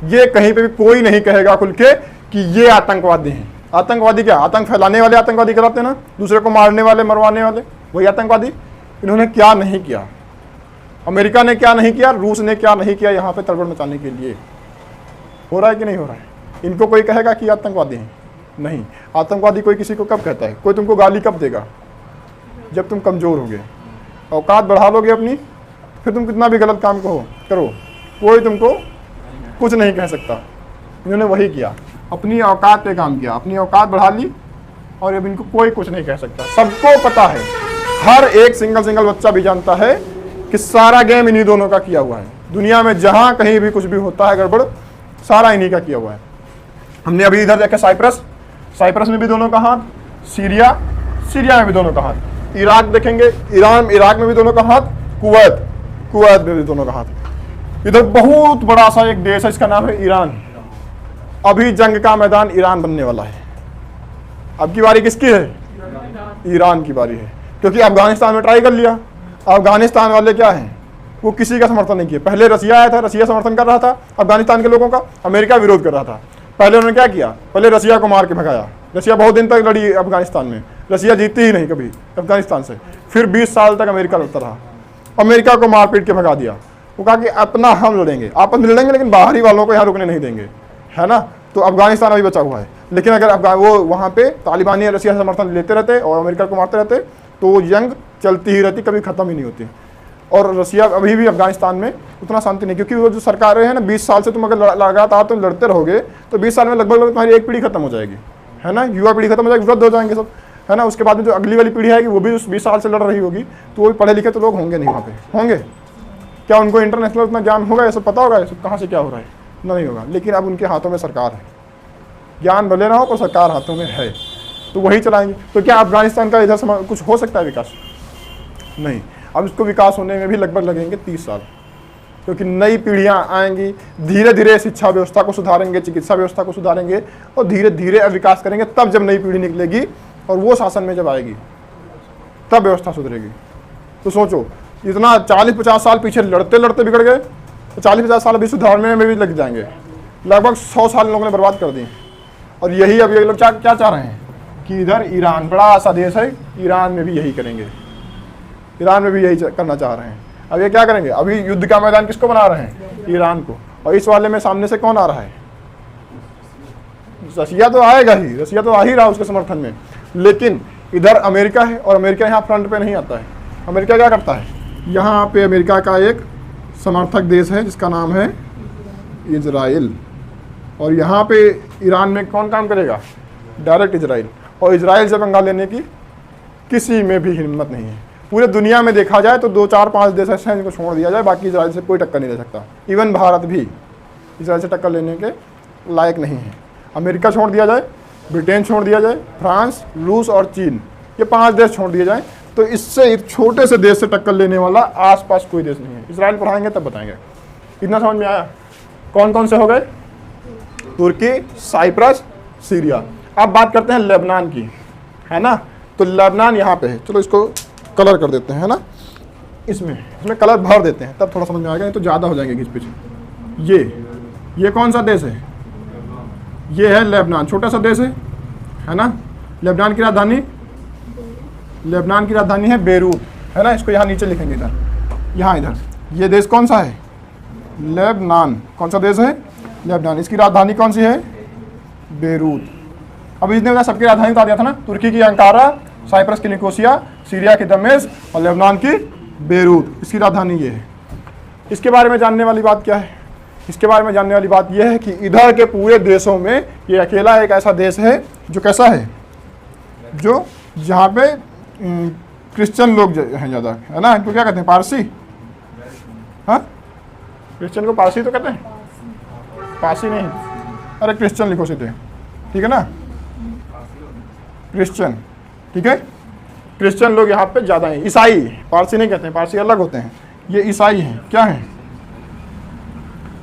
ये कहीं पे भी कोई नहीं कहेगा खुल के कि ये आतंकवादी हैं। आतंकवादी क्या, आतंक फैलाने वाले आतंकवादी कहलाते हैं ना, दूसरे को मारने वाले मरवाने वाले, वही आतंकवादी। इन्होंने क्या नहीं किया, अमेरिका ने क्या नहीं किया, रूस ने क्या नहीं किया यहाँ पे तड़बड़ मचाने के लिए। हो रहा है कि नहीं हो रहा है। इनको कोई कहेगा कि आतंकवादी हैं, नहीं। आतंकवादी कोई किसी को कब कहता है, कोई तुमको गाली कब देगा, जब तुम कमज़ोर होगे, औकात बढ़ा लोगे अपनी, फिर तुम कितना भी गलत काम करो, कोई तुमको कुछ नहीं कह सकता। इन्होंने वही किया, अपनी औकात पे काम किया, अपनी औकात बढ़ा ली और अब इनको कोई कुछ नहीं कह सकता। सबको पता है, हर एक सिंगल बच्चा भी जानता है कि सारा गेम इन्हीं दोनों का किया हुआ है। दुनिया में जहाँ कहीं भी कुछ भी होता है गड़बड़, सारा इन्हीं का किया हुआ है। हमने अभी इधर देखा साइप्रस में भी दोनों का हाथ, सीरिया में भी दोनों का हाथ, इराक देखेंगे, इराक में भी दोनों का हाथ, कुवैत में भी दोनों का हाथ। इधर बहुत बड़ा सा एक देश है, इसका नाम है ईरान। अभी जंग का मैदान ईरान बनने वाला है। अब की बारी किसकी है, ईरान की बारी है। क्योंकि अफगानिस्तान में ट्राई कर लिया, अफगानिस्तान वाले क्या हैं, वो किसी का समर्थन नहीं किया। पहले रसिया आया था, रसिया समर्थन कर रहा था अफगानिस्तान के लोगों का, अमेरिका विरोध कर रहा था। पहले उन्होंने क्या किया, पहले रसिया को मार के भगाया। रसिया बहुत दिन तक लड़ी अफगानिस्तान में, रसिया जीती ही नहीं कभी अफगानिस्तान से। फिर 20 साल तक अमेरिका लड़ता रहा, अमेरिका को मार पीट के भगा दिया। वो कहा कि अपना हम लड़ेंगे, आपस में लड़ेंगे, लेकिन बाहरी वालों को यहाँ रुकने नहीं देंगे, है ना। तो अफगानिस्तान अभी बचा हुआ है। लेकिन अगर वो वहाँ पे तालिबानी रसिया समर्थन लेते रहते और अमेरिका को मारते रहते तो वो जंग चलती ही रहती, कभी ख़त्म ही नहीं होती। और रसिया अभी भी अफगानिस्तान में उतना शांति नहीं, क्योंकि वो जो सरकारें हैं ना, 20 साल से तुम अगर लगातार तुम लड़ते रहोगे तो 20 साल में लगभग तुम्हारी एक पीढ़ी खत्म हो जाएगी, है ना। युवा पीढ़ी खत्म हो जाएगी, वृद्ध हो जाएंगे सब, है ना। उसके बाद में जो अगली वाली पीढ़ी आएगी वो भी उस 20 साल से लड़ रही होगी, तो वो भी पढ़े लिखे तो लोग होंगे नहीं वहाँ पे, होंगे क्या, उनको इंटरनेशनल उतना ज्ञान होगा, ये सब पता होगा, ये सब कहाँ से क्या हो रहा है, नहीं होगा। लेकिन अब उनके हाथों में सरकार है, ज्ञान भले ना हो पर सरकार हाथों में है, तो वही चलाएंगे। तो क्या अफगानिस्तान का इधर कुछ हो सकता है विकास, नहीं। अब इसको विकास होने में भी लगभग लगेंगे 30 साल, क्योंकि नई पीढ़ियां आएंगी, धीरे धीरे शिक्षा व्यवस्था को सुधारेंगे, चिकित्सा व्यवस्था को सुधारेंगे और धीरे धीरे विकास करेंगे। तब जब नई पीढ़ी निकलेगी और वो शासन में जब आएगी तब व्यवस्था सुधरेगी। तो सोचो, इतना 40-50 साल पीछे लड़ते लड़ते बिगड़ गए, तो 40-50 साल अभी सुधारने में भी लग जाएंगे। लगभग 100 साल लोगों ने बर्बाद कर दी। और यही अब ये लोग क्या चाह रहे हैं कि इधर ईरान बड़ा सा देश है, ईरान में भी यही करेंगे, ईरान में भी यही करना चाह रहे हैं। अब ये क्या करेंगे, अभी युद्ध का मैदान किसको बना रहे हैं, ईरान को। और इस वाले में सामने से कौन आ रहा है, रसिया तो आएगा ही, रसिया तो आ ही रहा है उसके समर्थन में। लेकिन इधर अमेरिका है और अमेरिका यहाँ फ्रंट पे नहीं आता है। अमेरिका क्या करता है, यहाँ पे अमेरिका का एक समर्थक देश है जिसका नाम है इजराइल, और यहाँ पे ईरान में कौन काम करेगा, डायरेक्ट इजराइल। और इजराइल से पंगा लेने की किसी में भी हिम्मत नहीं है। पूरे दुनिया में देखा जाए तो 2-4-5 देश ऐसे हैं जिनको छोड़ दिया जाए, बाकी इजराइल से कोई टक्कर नहीं ले सकता। इवन भारत भी इजराइल से टक्कर लेने के लायक नहीं है। अमेरिका छोड़ दिया जाए, ब्रिटेन छोड़ दिया जाए, फ्रांस, रूस और चीन, ये 5 देश छोड़ दिए जाए तो इससे एक छोटे से देश से टक्कर लेने वाला आसपास कोई देश नहीं है। इजराइल पढ़ाएंगे तब बताएंगे। इतना समझ में आया। कौन कौन से हो गए, तुर्की, साइप्रस, सीरिया। अब बात करते हैं लेबनान की, है ना। तो लेबनान यहाँ पे है, चलो इसको कलर कर देते हैं, है ना, इसमें कलर भर देते हैं, तब थोड़ा समझ में आएगा, नहीं तो ज़्यादा हो जाएंगे घिच पिच। ये कौन सा देश है, ये है लेबनान, छोटा सा देश है ना। लेबनान की राजधानी है बेरूत, है ना। इसको यहाँ नीचे लिखेंगे, इधर ये देश कौन सा है, लेबनान। कौन सा देश है, लेबनान। इसकी राजधानी कौन सी है, बेरूत। अब इसने बताया सबकी राजधानी बता दिया था ना, तुर्की की अंकारा, साइप्रस की निकोसिया, सीरिया की दमिश्क और लेबनान की बेरूत। इसकी राजधानी ये है। इसके बारे में जानने वाली बात क्या है, इसके बारे में जानने वाली बात यह है कि इधर के पूरे देशों में ये अकेला एक ऐसा देश है जो कैसा है, जो जहाँ पे क्रिश्चियन लोग हैं ज़्यादा, है ना। इनको क्या कहते हैं, पारसी। हाँ, क्रिश्चियन को पारसी तो कहते हैं, पारसी नहीं, अरे क्रिश्चियन लिखो सीधे, ठीक है ना, क्रिश्चियन, ठीक है। क्रिश्चियन लोग यहाँ पे ज़्यादा हैं। ईसाई, पारसी नहीं कहते हैं, पारसी अलग होते हैं, ये ईसाई हैं। क्या हैं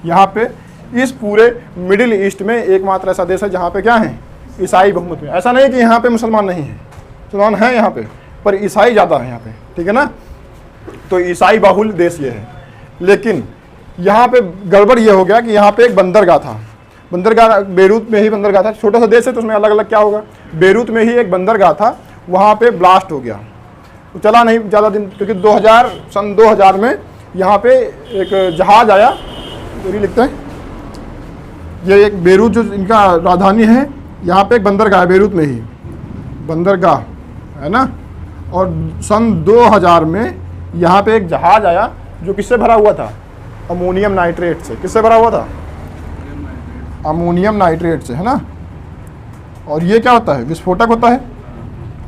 यहाँ पे, इस पूरे मिडिल ईस्ट में एकमात्र ऐसा देश है जहाँ पे क्या है, ईसाई बहुमत में। ऐसा नहीं कि यहाँ पे मुसलमान नहीं है, मुसलमान हैं यहाँ पे, पर ईसाई ज़्यादा है यहाँ पे, ठीक है ना। तो ईसाई बहुल देश ये है। लेकिन यहाँ पे गड़बड़ ये हो गया कि यहाँ पे एक बंदरगाह था, बंदरगाह बेरूत में ही बंदरगाह था। छोटा सा देश है तो उसमें अलग अलग क्या होगा, बेरूत में ही एक बंदरगाह था, वहाँ पे ब्लास्ट हो गया, तो चला नहीं ज़्यादा दिन, क्योंकि सन 2000 में यहाँ पे एक जहाज़ आया, पूरी लिखते हैं, ये एक बेरूत जो इनका राजधानी है, यहाँ पे एक बंदरगाह है बेरूत में ही, बंदरगाह, है ना। और सन 2000 में यहाँ पे एक जहाज़ आया जो किससे भरा हुआ था, अमोनियम नाइट्रेट से। किससे भरा हुआ था, अमोनियम नाइट्रेट से, है ना। और ये क्या होता है, विस्फोटक होता है।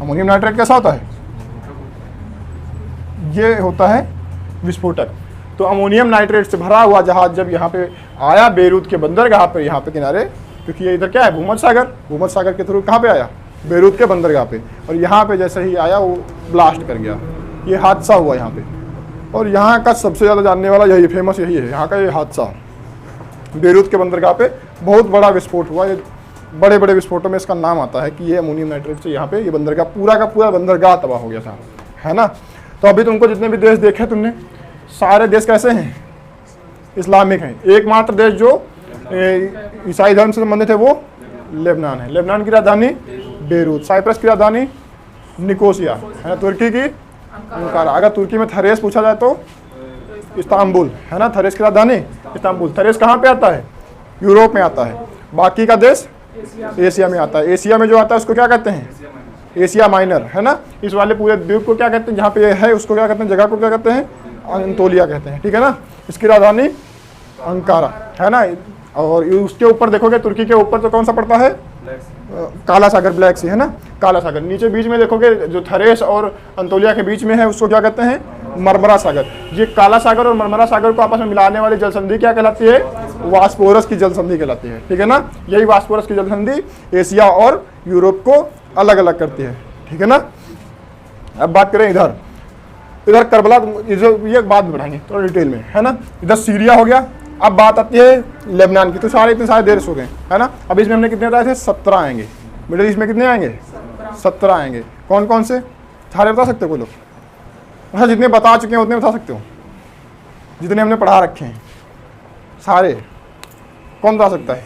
अमोनियम नाइट्रेट कैसा होता है, ये होता है विस्फोटक। तो अमोनियम नाइट्रेट से भरा हुआ जहाज जब यहाँ पे आया बेरूत के बंदरगाह पे, यहाँ पे किनारे, क्योंकि ये इधर क्या है, भूमध्य सागर के थ्रू कहाँ पे आया, बेरूत के बंदरगाह पे। और यहाँ पे जैसे ही आया वो ब्लास्ट कर गया, ये हादसा हुआ यहाँ पे। और यहाँ का सबसे ज़्यादा जानने वाला यही फेमस यही है, यहाँ का ये हादसा, बेरूत के बंदरगाह पे बहुत बड़ा विस्फोट हुआ। ये बड़े बड़े विस्फोटों में इसका नाम आता है कि ये अमोनियम नाइट्रेट से यहाँ पे ये बंदरगाह, पूरा का पूरा बंदरगाह तबाह हो गया था, है ना। तो अभी तुमको जितने भी देश देखे तुमने, सारे देश कैसे हैं, इस्लामिक हैं। एकमात्र देश जो ईसाई धर्म से संबंधित है वो लेबनान है। लेबनान की राजधानी बेरूत, साइप्रस की राजधानी निकोसिया, है, तुर्की की अंकारा। अगर तुर्की में थरेस पूछा जाए तो इस्तांबुल, है ना, थरेस की राजधानी इस्तांबुल। थरेस कहाँ पे आता है, यूरोप में आता है। बाकी का देश एशिया में आता है। एशिया में जो आता है उसको क्या कहते हैं, एशिया माइनर, है ना। इस वाले पूरे द्वीप को क्या कहते हैं, जहाँ पे ये है उसको क्या कहते हैं, जगह को क्या कहते हैं, अंतोलिया कहते हैं, ठीक है ना। इसकी राजधानी अंकारा, है ना। और उसके ऊपर देखोगे, तुर्की के ऊपर तो कौन सा पड़ता है, काला सागर, ब्लैक सी, है ना, काला सागर। नीचे बीच में देखोगे जो थरेस और अंतोलिया के बीच में है उसको क्या कहते हैं, मरमरा सागर। ये काला सागर और मरमरा सागर को आपस में मिलाने वाली जल संधि क्या कहलाती है, वास्पोरस की जल संधि कहलाती है, ठीक है ना। यही वास्पोरस की जल संधि एशिया और यूरोप को अलग अलग करती है, ठीक है ना। अब बात करें इधर, इधर करबला, ये बाद में बढ़ाएंगे थोड़ा डिटेल में, है ना। इधर सीरिया हो गया। अब बात आती है लेबनान की, तो सारे इतने सारे देश हो गए, है ना। अब इसमें हमने कितने बताए थे? 17 आएंगे। मिडिल ईस्ट में कितने आएंगे? 17 आएंगे। कौन कौन से? सारे बता सकते हो कोई लोग? अच्छा, जितने बता चुके हैं उतने बता सकते हो, जितने हमने पढ़ा रखे हैं सारे, कौन बता सकता है?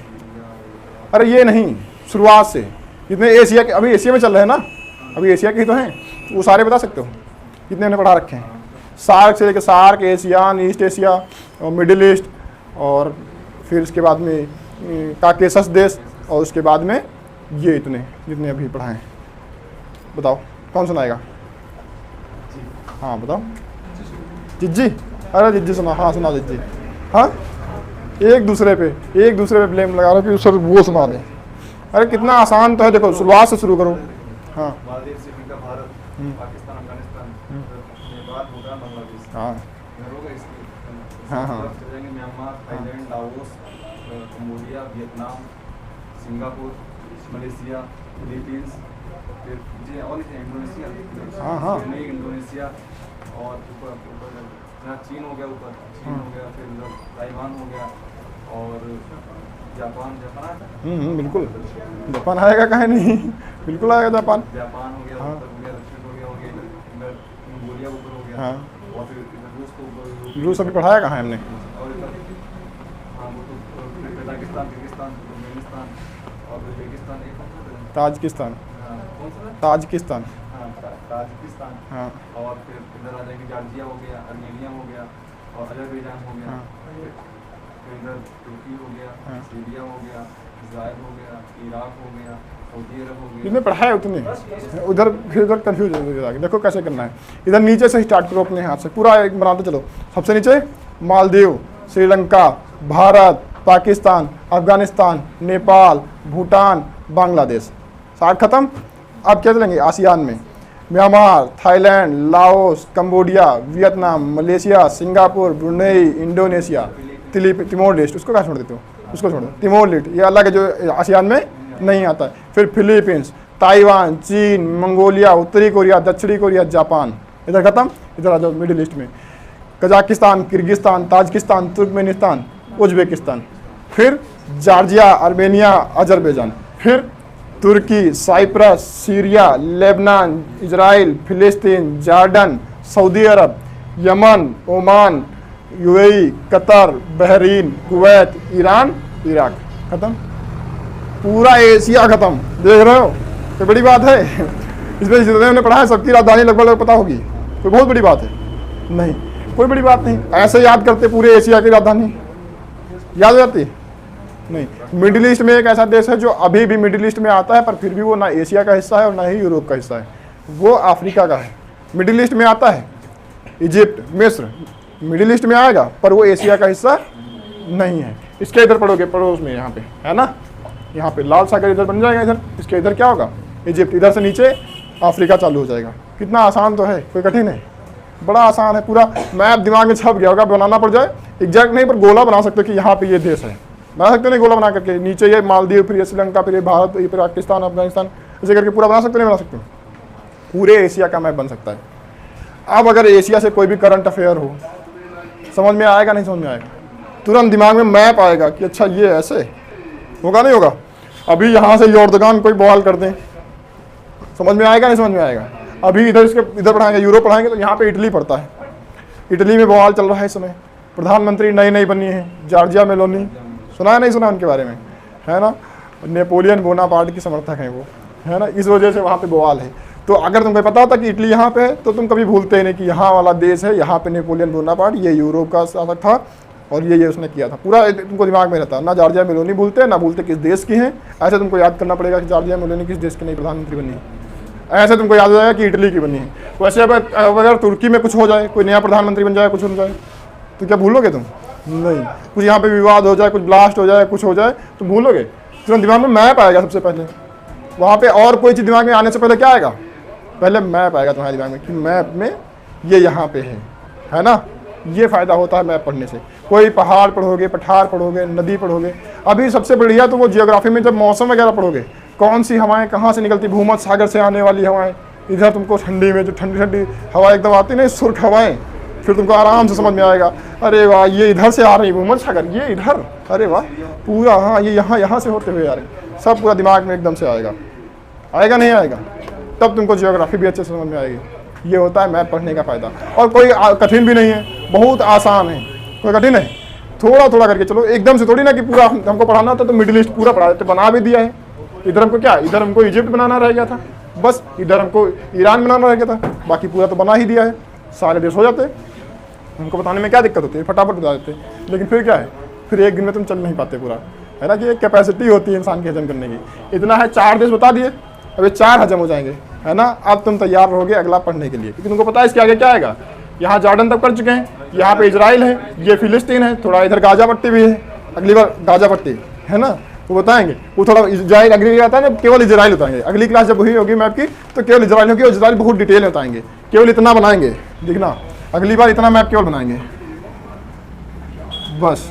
अरे ये नहीं, शुरुआत से जितने एशिया के, अभी एशिया में चल रहे हैं ना, अभी एशिया के ही तो हैं, वो सारे बता सकते हो जितने हमने पढ़ा रखे हैं। सार्क से लेकर सार्क, एशियान, ईस्ट एशिया और मिडिल ईस्ट, और फिर उसके बाद में काकेशस देश, और उसके बाद में ये इतने जितने अभी पढ़ाएं। बताओ कौन सुनाएगा? हाँ बताओ। जिज्जी? अरे जिज्जी सुना, हाँ सुना जिज्जी। हाँ, एक दूसरे पे ब्लेम लगा रहे हो कि सर वो सुना दें। अरे कितना आसान तो है, देखो शुरुआत से शुरू करो। हाँ मालदीव, श्रीलंका, भारत, पाकिस्तान, अफगानिस्तान, नेपाल, भूटान, बांग्लादेश। हाँ हाँ हाँ, चलेंगे Myanmar, Thailand, Laos, Cambodia, Vietnam, Singapore, Malaysia, Philippines, फिर जी और इंडोनेशिया। हाँ हाँ, इंडोनेशिया, और ऊपर यहाँ चीन हो गया, ऊपर चीन हो गया, फिर ताइवान हो गया, और जापान बिल्कुल जापान आएगा, कहे नहीं, बिल्कुल आएगा जापान। हो गया, हाँ। उत्तर हो गया, दक्षिण हो गया, मंगोलिया ऊपर हो गया। हाँ, और फिर रूस को ऊपर, रूस अभी पढ़ाया कहाँ है हमने? और इधर हाँ वो तो कजाकिस्तान, किर्गिस्तान, तुर्कमेनिस्तान और उज्बेकिस्तान, एक ताजिकिस्तान, कौन सा? ताजिकिस्तान। हाँ, ताजिकिस्तान। हाँ और फिर इधर आ जाएंगे जॉर्जिया हो गया, अर्मेनिया हो गया, और अजरबैजान हो गया। हाँ। फिर इधर तुर्की हो गया, हाँ। सीरिया हो गया, इजराइल हो गया, इराक हो गया, सऊदी अरब हो गया। जितने पढ़ाए उतने, उधर फिर उधर कन्फ्यूज हो जाएगा। देखो कैसे करना है, इधर नीचे से स्टार्ट करो, अपने हाथ से पूरा एक बनाते चलो। सबसे नीचे मालदीव, श्रीलंका, भारत, पाकिस्तान, अफगानिस्तान, नेपाल, भूटान, बांग्लादेश, 60 खत्म। अब क्या चलेंगे? आसियान में Myanmar, Thailand, Laos, Cambodia, Vietnam, Malaysia, Singapore, Brunei, Indonesia, Timor Leste. उसको क्या छोड़ देते हो? उसको छोड़ दो, तिमोर लेस्ट, ये अलग है जो आसियान में नहीं आता है। फिर फिलीपींस, ताइवान, चीन, मंगोलिया, उत्तरी कोरिया, दक्षिणी कोरिया, जापान। इधर खत्म। इधर आ जाओ मिडिल ईस्ट में, Kazakhstan, Kyrgyzstan, Tajikistan, Turkmenistan, Uzbekistan, फिर जॉर्जिया, आर्मेनिया, अजरबैजान, फिर तुर्की, साइप्रस, सीरिया, लेबनान, इजराइल, फिलिस्तीन, जॉर्डन, सऊदी अरब, यमन, Oman, UAE, Qatar, Bahrain, Kuwait, Iran, Iraq. खत्म, पूरा एशिया खत्म। देख रहे हो, कोई बड़ी बात है? इसमें जितने हमने पढ़ा है सबकी राजधानी लगभग पता होगी, कोई बहुत बड़ी बात है? नहीं, कोई बड़ी बात नहीं। ऐसे याद करते पूरे एशिया की राजधानी याद हो जाती? नहीं। मिडिल ईस्ट में एक ऐसा देश है जो अभी भी मिडिल ईस्ट में आता है, पर फिर भी वो ना एशिया का हिस्सा है और ना ही यूरोप का हिस्सा है, वो अफ्रीका का है। मिडिल ईस्ट में आता है, इजिप्ट, मिस्र मिडिल ईस्ट में आएगा, पर वो एशिया का हिस्सा नहीं है। इसके इधर पढ़ोगे, पड़ोस में यहाँ पे है ना, यहाँ पे लाल सागर इधर बन जाएगा, इधर इसके इधर क्या होगा? इजिप्ट। इधर से नीचे अफ्रीका चालू हो जाएगा। कितना आसान तो है, कोई कठिन है? बड़ा आसान है। पूरा मैप दिमाग में छप गया होगा, बनाना पड़ जाए एग्जैक्ट नहीं, पर गोला बना सकते हो कि यहाँ पे ये देश है, बना सकते नहीं? गोला बना करके नीचे ये मालदीव, फिर ये श्रीलंका, फिर ये भारत, ये फिर पाकिस्तान, अफगानिस्तान, ऐसे करके पूरा बना सकते नहीं? बना सकते। पूरे एशिया का मैप बन सकता है। अब अगर एशिया से कोई भी करंट अफेयर हो, समझ में आएगा? नहीं समझ में आएगा? तुरंत दिमाग में मैप आएगा कि अच्छा ये ऐसे होगा, नहीं होगा? अभी यहाँ से योर्दगान कोई बवाल कर दें, समझ में आएगा? नहीं समझ में आएगा? अभी इधर इसके इधर पढ़ाएंगे, यूरोप पढ़ाएंगे, तो यहाँ पे इटली पड़ता है। इटली में बवाल चल रहा है इस समय, प्रधानमंत्री नई नई बनी है, जॉर्जिया मेलोनी, सुना है नहीं सुना उनके बारे में? है ना, नेपोलियन बोनापार्ट की समर्थक हैं वो, है ना, इस वजह से वहाँ पे बवाल है। तो अगर तुमको पता होता कि इटली यहाँ पे है, तो तुम कभी भूलते नहीं कि यहाँ वाला देश है, यहाँ पे नेपोलियन बोनापार्ट, ये यूरोप का शासक था और ये उसने किया था। पूरा तुमको दिमाग में रहता, ना जॉर्जिया मेलोनी भूलते, ना भूलते किस देश की हैं। ऐसे तुमको याद करना पड़ेगा कि जॉर्जिया मेलोनी किस देश की नई प्रधानमंत्री बनी है, ऐसे तुमको याद हो जाएगा कि इटली की बनी है। वैसे अगर तुर्की में कुछ हो जाए, कोई नया प्रधानमंत्री बन जाए, कुछ हो जाए, तो क्या भूलोगे तुम? नहीं। कुछ यहाँ पे विवाद हो जाए, कुछ ब्लास्ट हो जाए, कुछ हो जाए, तो भूलोगे? तुरंत दिमाग में मैप आएगा सबसे पहले वहाँ पे, और कोई चीज़ दिमाग में आने से पहले क्या आएगा? पहले मैप आएगा तुम्हारे दिमाग में कि मैप में ये यहाँ पे है ना। ये फ़ायदा होता है मैप पढ़ने से। कोई पहाड़ पढ़ोगे, पठार पढ़ोगे, नदी पढ़ोगे। अभी सबसे बढ़िया तो वो जियोग्राफी में जब मौसम वगैरह पढ़ोगे, कौन सी हवाएं कहाँ से निकलती, भूमध्य सागर से आने वाली हवाएं, इधर तुमको ठंडी में जो ठंडी ठंडी हवा एकदम आती है ना, सुर्ख हवाएं, फिर तुमको आराम से समझ में आएगा, अरे वाह ये इधर से आ रही है भूमध्य सागर, ये इधर, अरे वाह पूरा, हाँ ये यहाँ से होते हुए आ रही, सब पूरा दिमाग में एकदम से आएगा, आएगा नहीं आएगा? तब तुमको जियोग्राफी भी अच्छे से समझ में आएगी। ये होता है मैप पढ़ने का फ़ायदा। और कोई कठिन भी नहीं है, बहुत आसान है, कोई कठिन है, थोड़ा थोड़ा करके चलो, एकदम से थोड़ी ना कि पूरा हमको पढ़ाना था तो मिडिल ईस्ट पूरा पढ़ा देते, बना भी दिया है। इधर हमको क्या, इधर हमको इजिप्ट बनाना रह गया था, बस इधर हमको ईरान बनाना रह गया था, बाकी पूरा तो बना ही दिया है, सारे देश हो जाते। हमको बताने में क्या दिक्कत होती है, फटाफट बता देते। लेकिन फिर क्या है, फिर एक दिन में तुम चल नहीं पाते पूरा, है ना, कि एक कैपेसिटी होती है इंसान की हजम करने की। इतना है 4 देश बता दिए, अब ये 4 हजम हो जाएंगे, है ना। अब तुम तैयार रहोगे अगला पढ़ने के लिए, क्योंकि तुमको पता है इसके आगे क्या आएगा। यहाँ जॉर्डन तक कर चुके हैं, यहाँ पे इजराइल है, ये फिलिस्तीन है, थोड़ा इधर गाजा पट्टी भी है, अगली बार गाजा पट्टी, है ना, वो बताएंगे। वो थोड़ा इजराइल अगली आता है ना, केवल इजराइल बताएंगे। अगली क्लास जब हुई होगी मैप की तो केवल इजराइल होगी, और इजराइल बहुत डिटेल में बताएंगे, केवल इतना बनाएंगे, देखना अगली बार इतना मैप केवल बनाएंगे, बस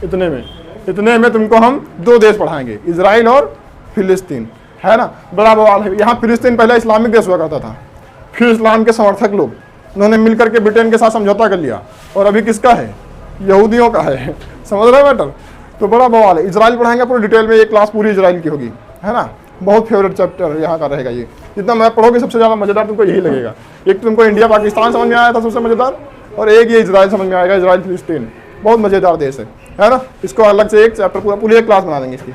इतने में तुमको हम 2 देश पढ़ाएंगे, इजराइल और फिलिस्तीन, है ना। बड़ा बवाल है। यहाँ फिलिस्तीन पहले इस्लामिक देश हुआ करता था, फिर इस्लाम के समर्थक लोग उन्होंने मिलकर के ब्रिटेन के साथ समझौता कर लिया, और अभी किसका है, यहूदियों का है, समझ रहे हो मैटर। तो बड़ा बवाल है। इजराइल पढ़ाएंगे पूरी डिटेल में, एक क्लास पूरी इजराइल की होगी, है ना। बहुत फेवरेट चैप्टर यहाँ का रहेगा ये। जितना मैप पढ़ोगे सबसे ज़्यादा मज़ेदार तुमको यही लगेगा। एक तुमको इंडिया पाकिस्तान समझ में आया था सबसे मज़ेदार, और एक ये इजराइल समझ में आएगा, इजराइल फिलिस्तीन, बहुत मज़ेदार देश है ना। इसको अलग से एक चैप्टर पूरी एक क्लास बना देंगे इसकी,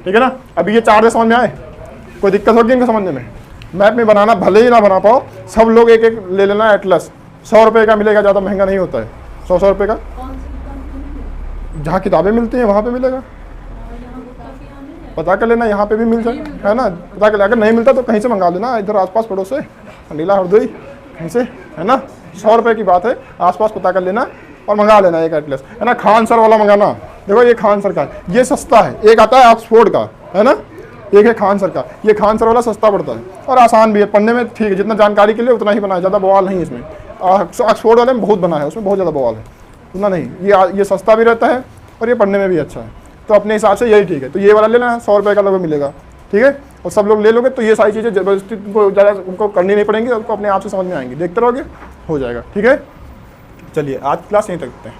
ठीक है ना। अभी ये 4 देश समझ में आए, कोई दिक्कत होगी इनको समझने में। मैप में बनाना भले ही ना बना पाओ, सब लोग एक एक ले लेना एटलस, 100 रुपये का मिलेगा, ज़्यादा महंगा नहीं होता है, 100 रुपये का। जहाँ किताबें मिलती हैं वहाँ पे मिलेगा, पता कर लेना, यहाँ पे भी मिल जाए, है ना, पता कर। अगर नहीं मिलता तो कहीं से मंगा लेना, इधर आसपास पड़ोस से, नीला हरदोई कहीं से, है ना। 100 रुपये की बात है, आसपास पता कर लेना और मंगा लेना एक एटलस, है ना। खान सर वाला मंगाना, देखो ये खान सर का, ये सस्ता है। एक आता है ऑक्सफोर्ड का, है ना, एक है खान सर का। ये खान सर वाला सस्ता पड़ता है और आसान भी है पढ़ने में, ठीक है। जितना जानकारी के लिए उतना ही बना है, ज़्यादा बवाल नहीं इसमें। ऑक्सफोर्ड वाले में बहुत बना है, उसमें बहुत ज़्यादा बवाल है, उतना नहीं। ये सस्ता भी रहता है और ये पढ़ने में भी अच्छा है, तो अपने हिसाब से यही ठीक है। तो ये वाला लेना है, 100 रुपये का लगभग मिलेगा, ठीक है। और सब लोग ले लोगे तो ये सारी चीज़ें जबरदस्ती तुमको ज़्यादा उनको करनी नहीं पड़ेंगी, उनको अपने आप से समझ में आएंगी, देखते रहोगे, हो जाएगा, ठीक है। चलिए आज क्लास यहीं तक रखते हैं।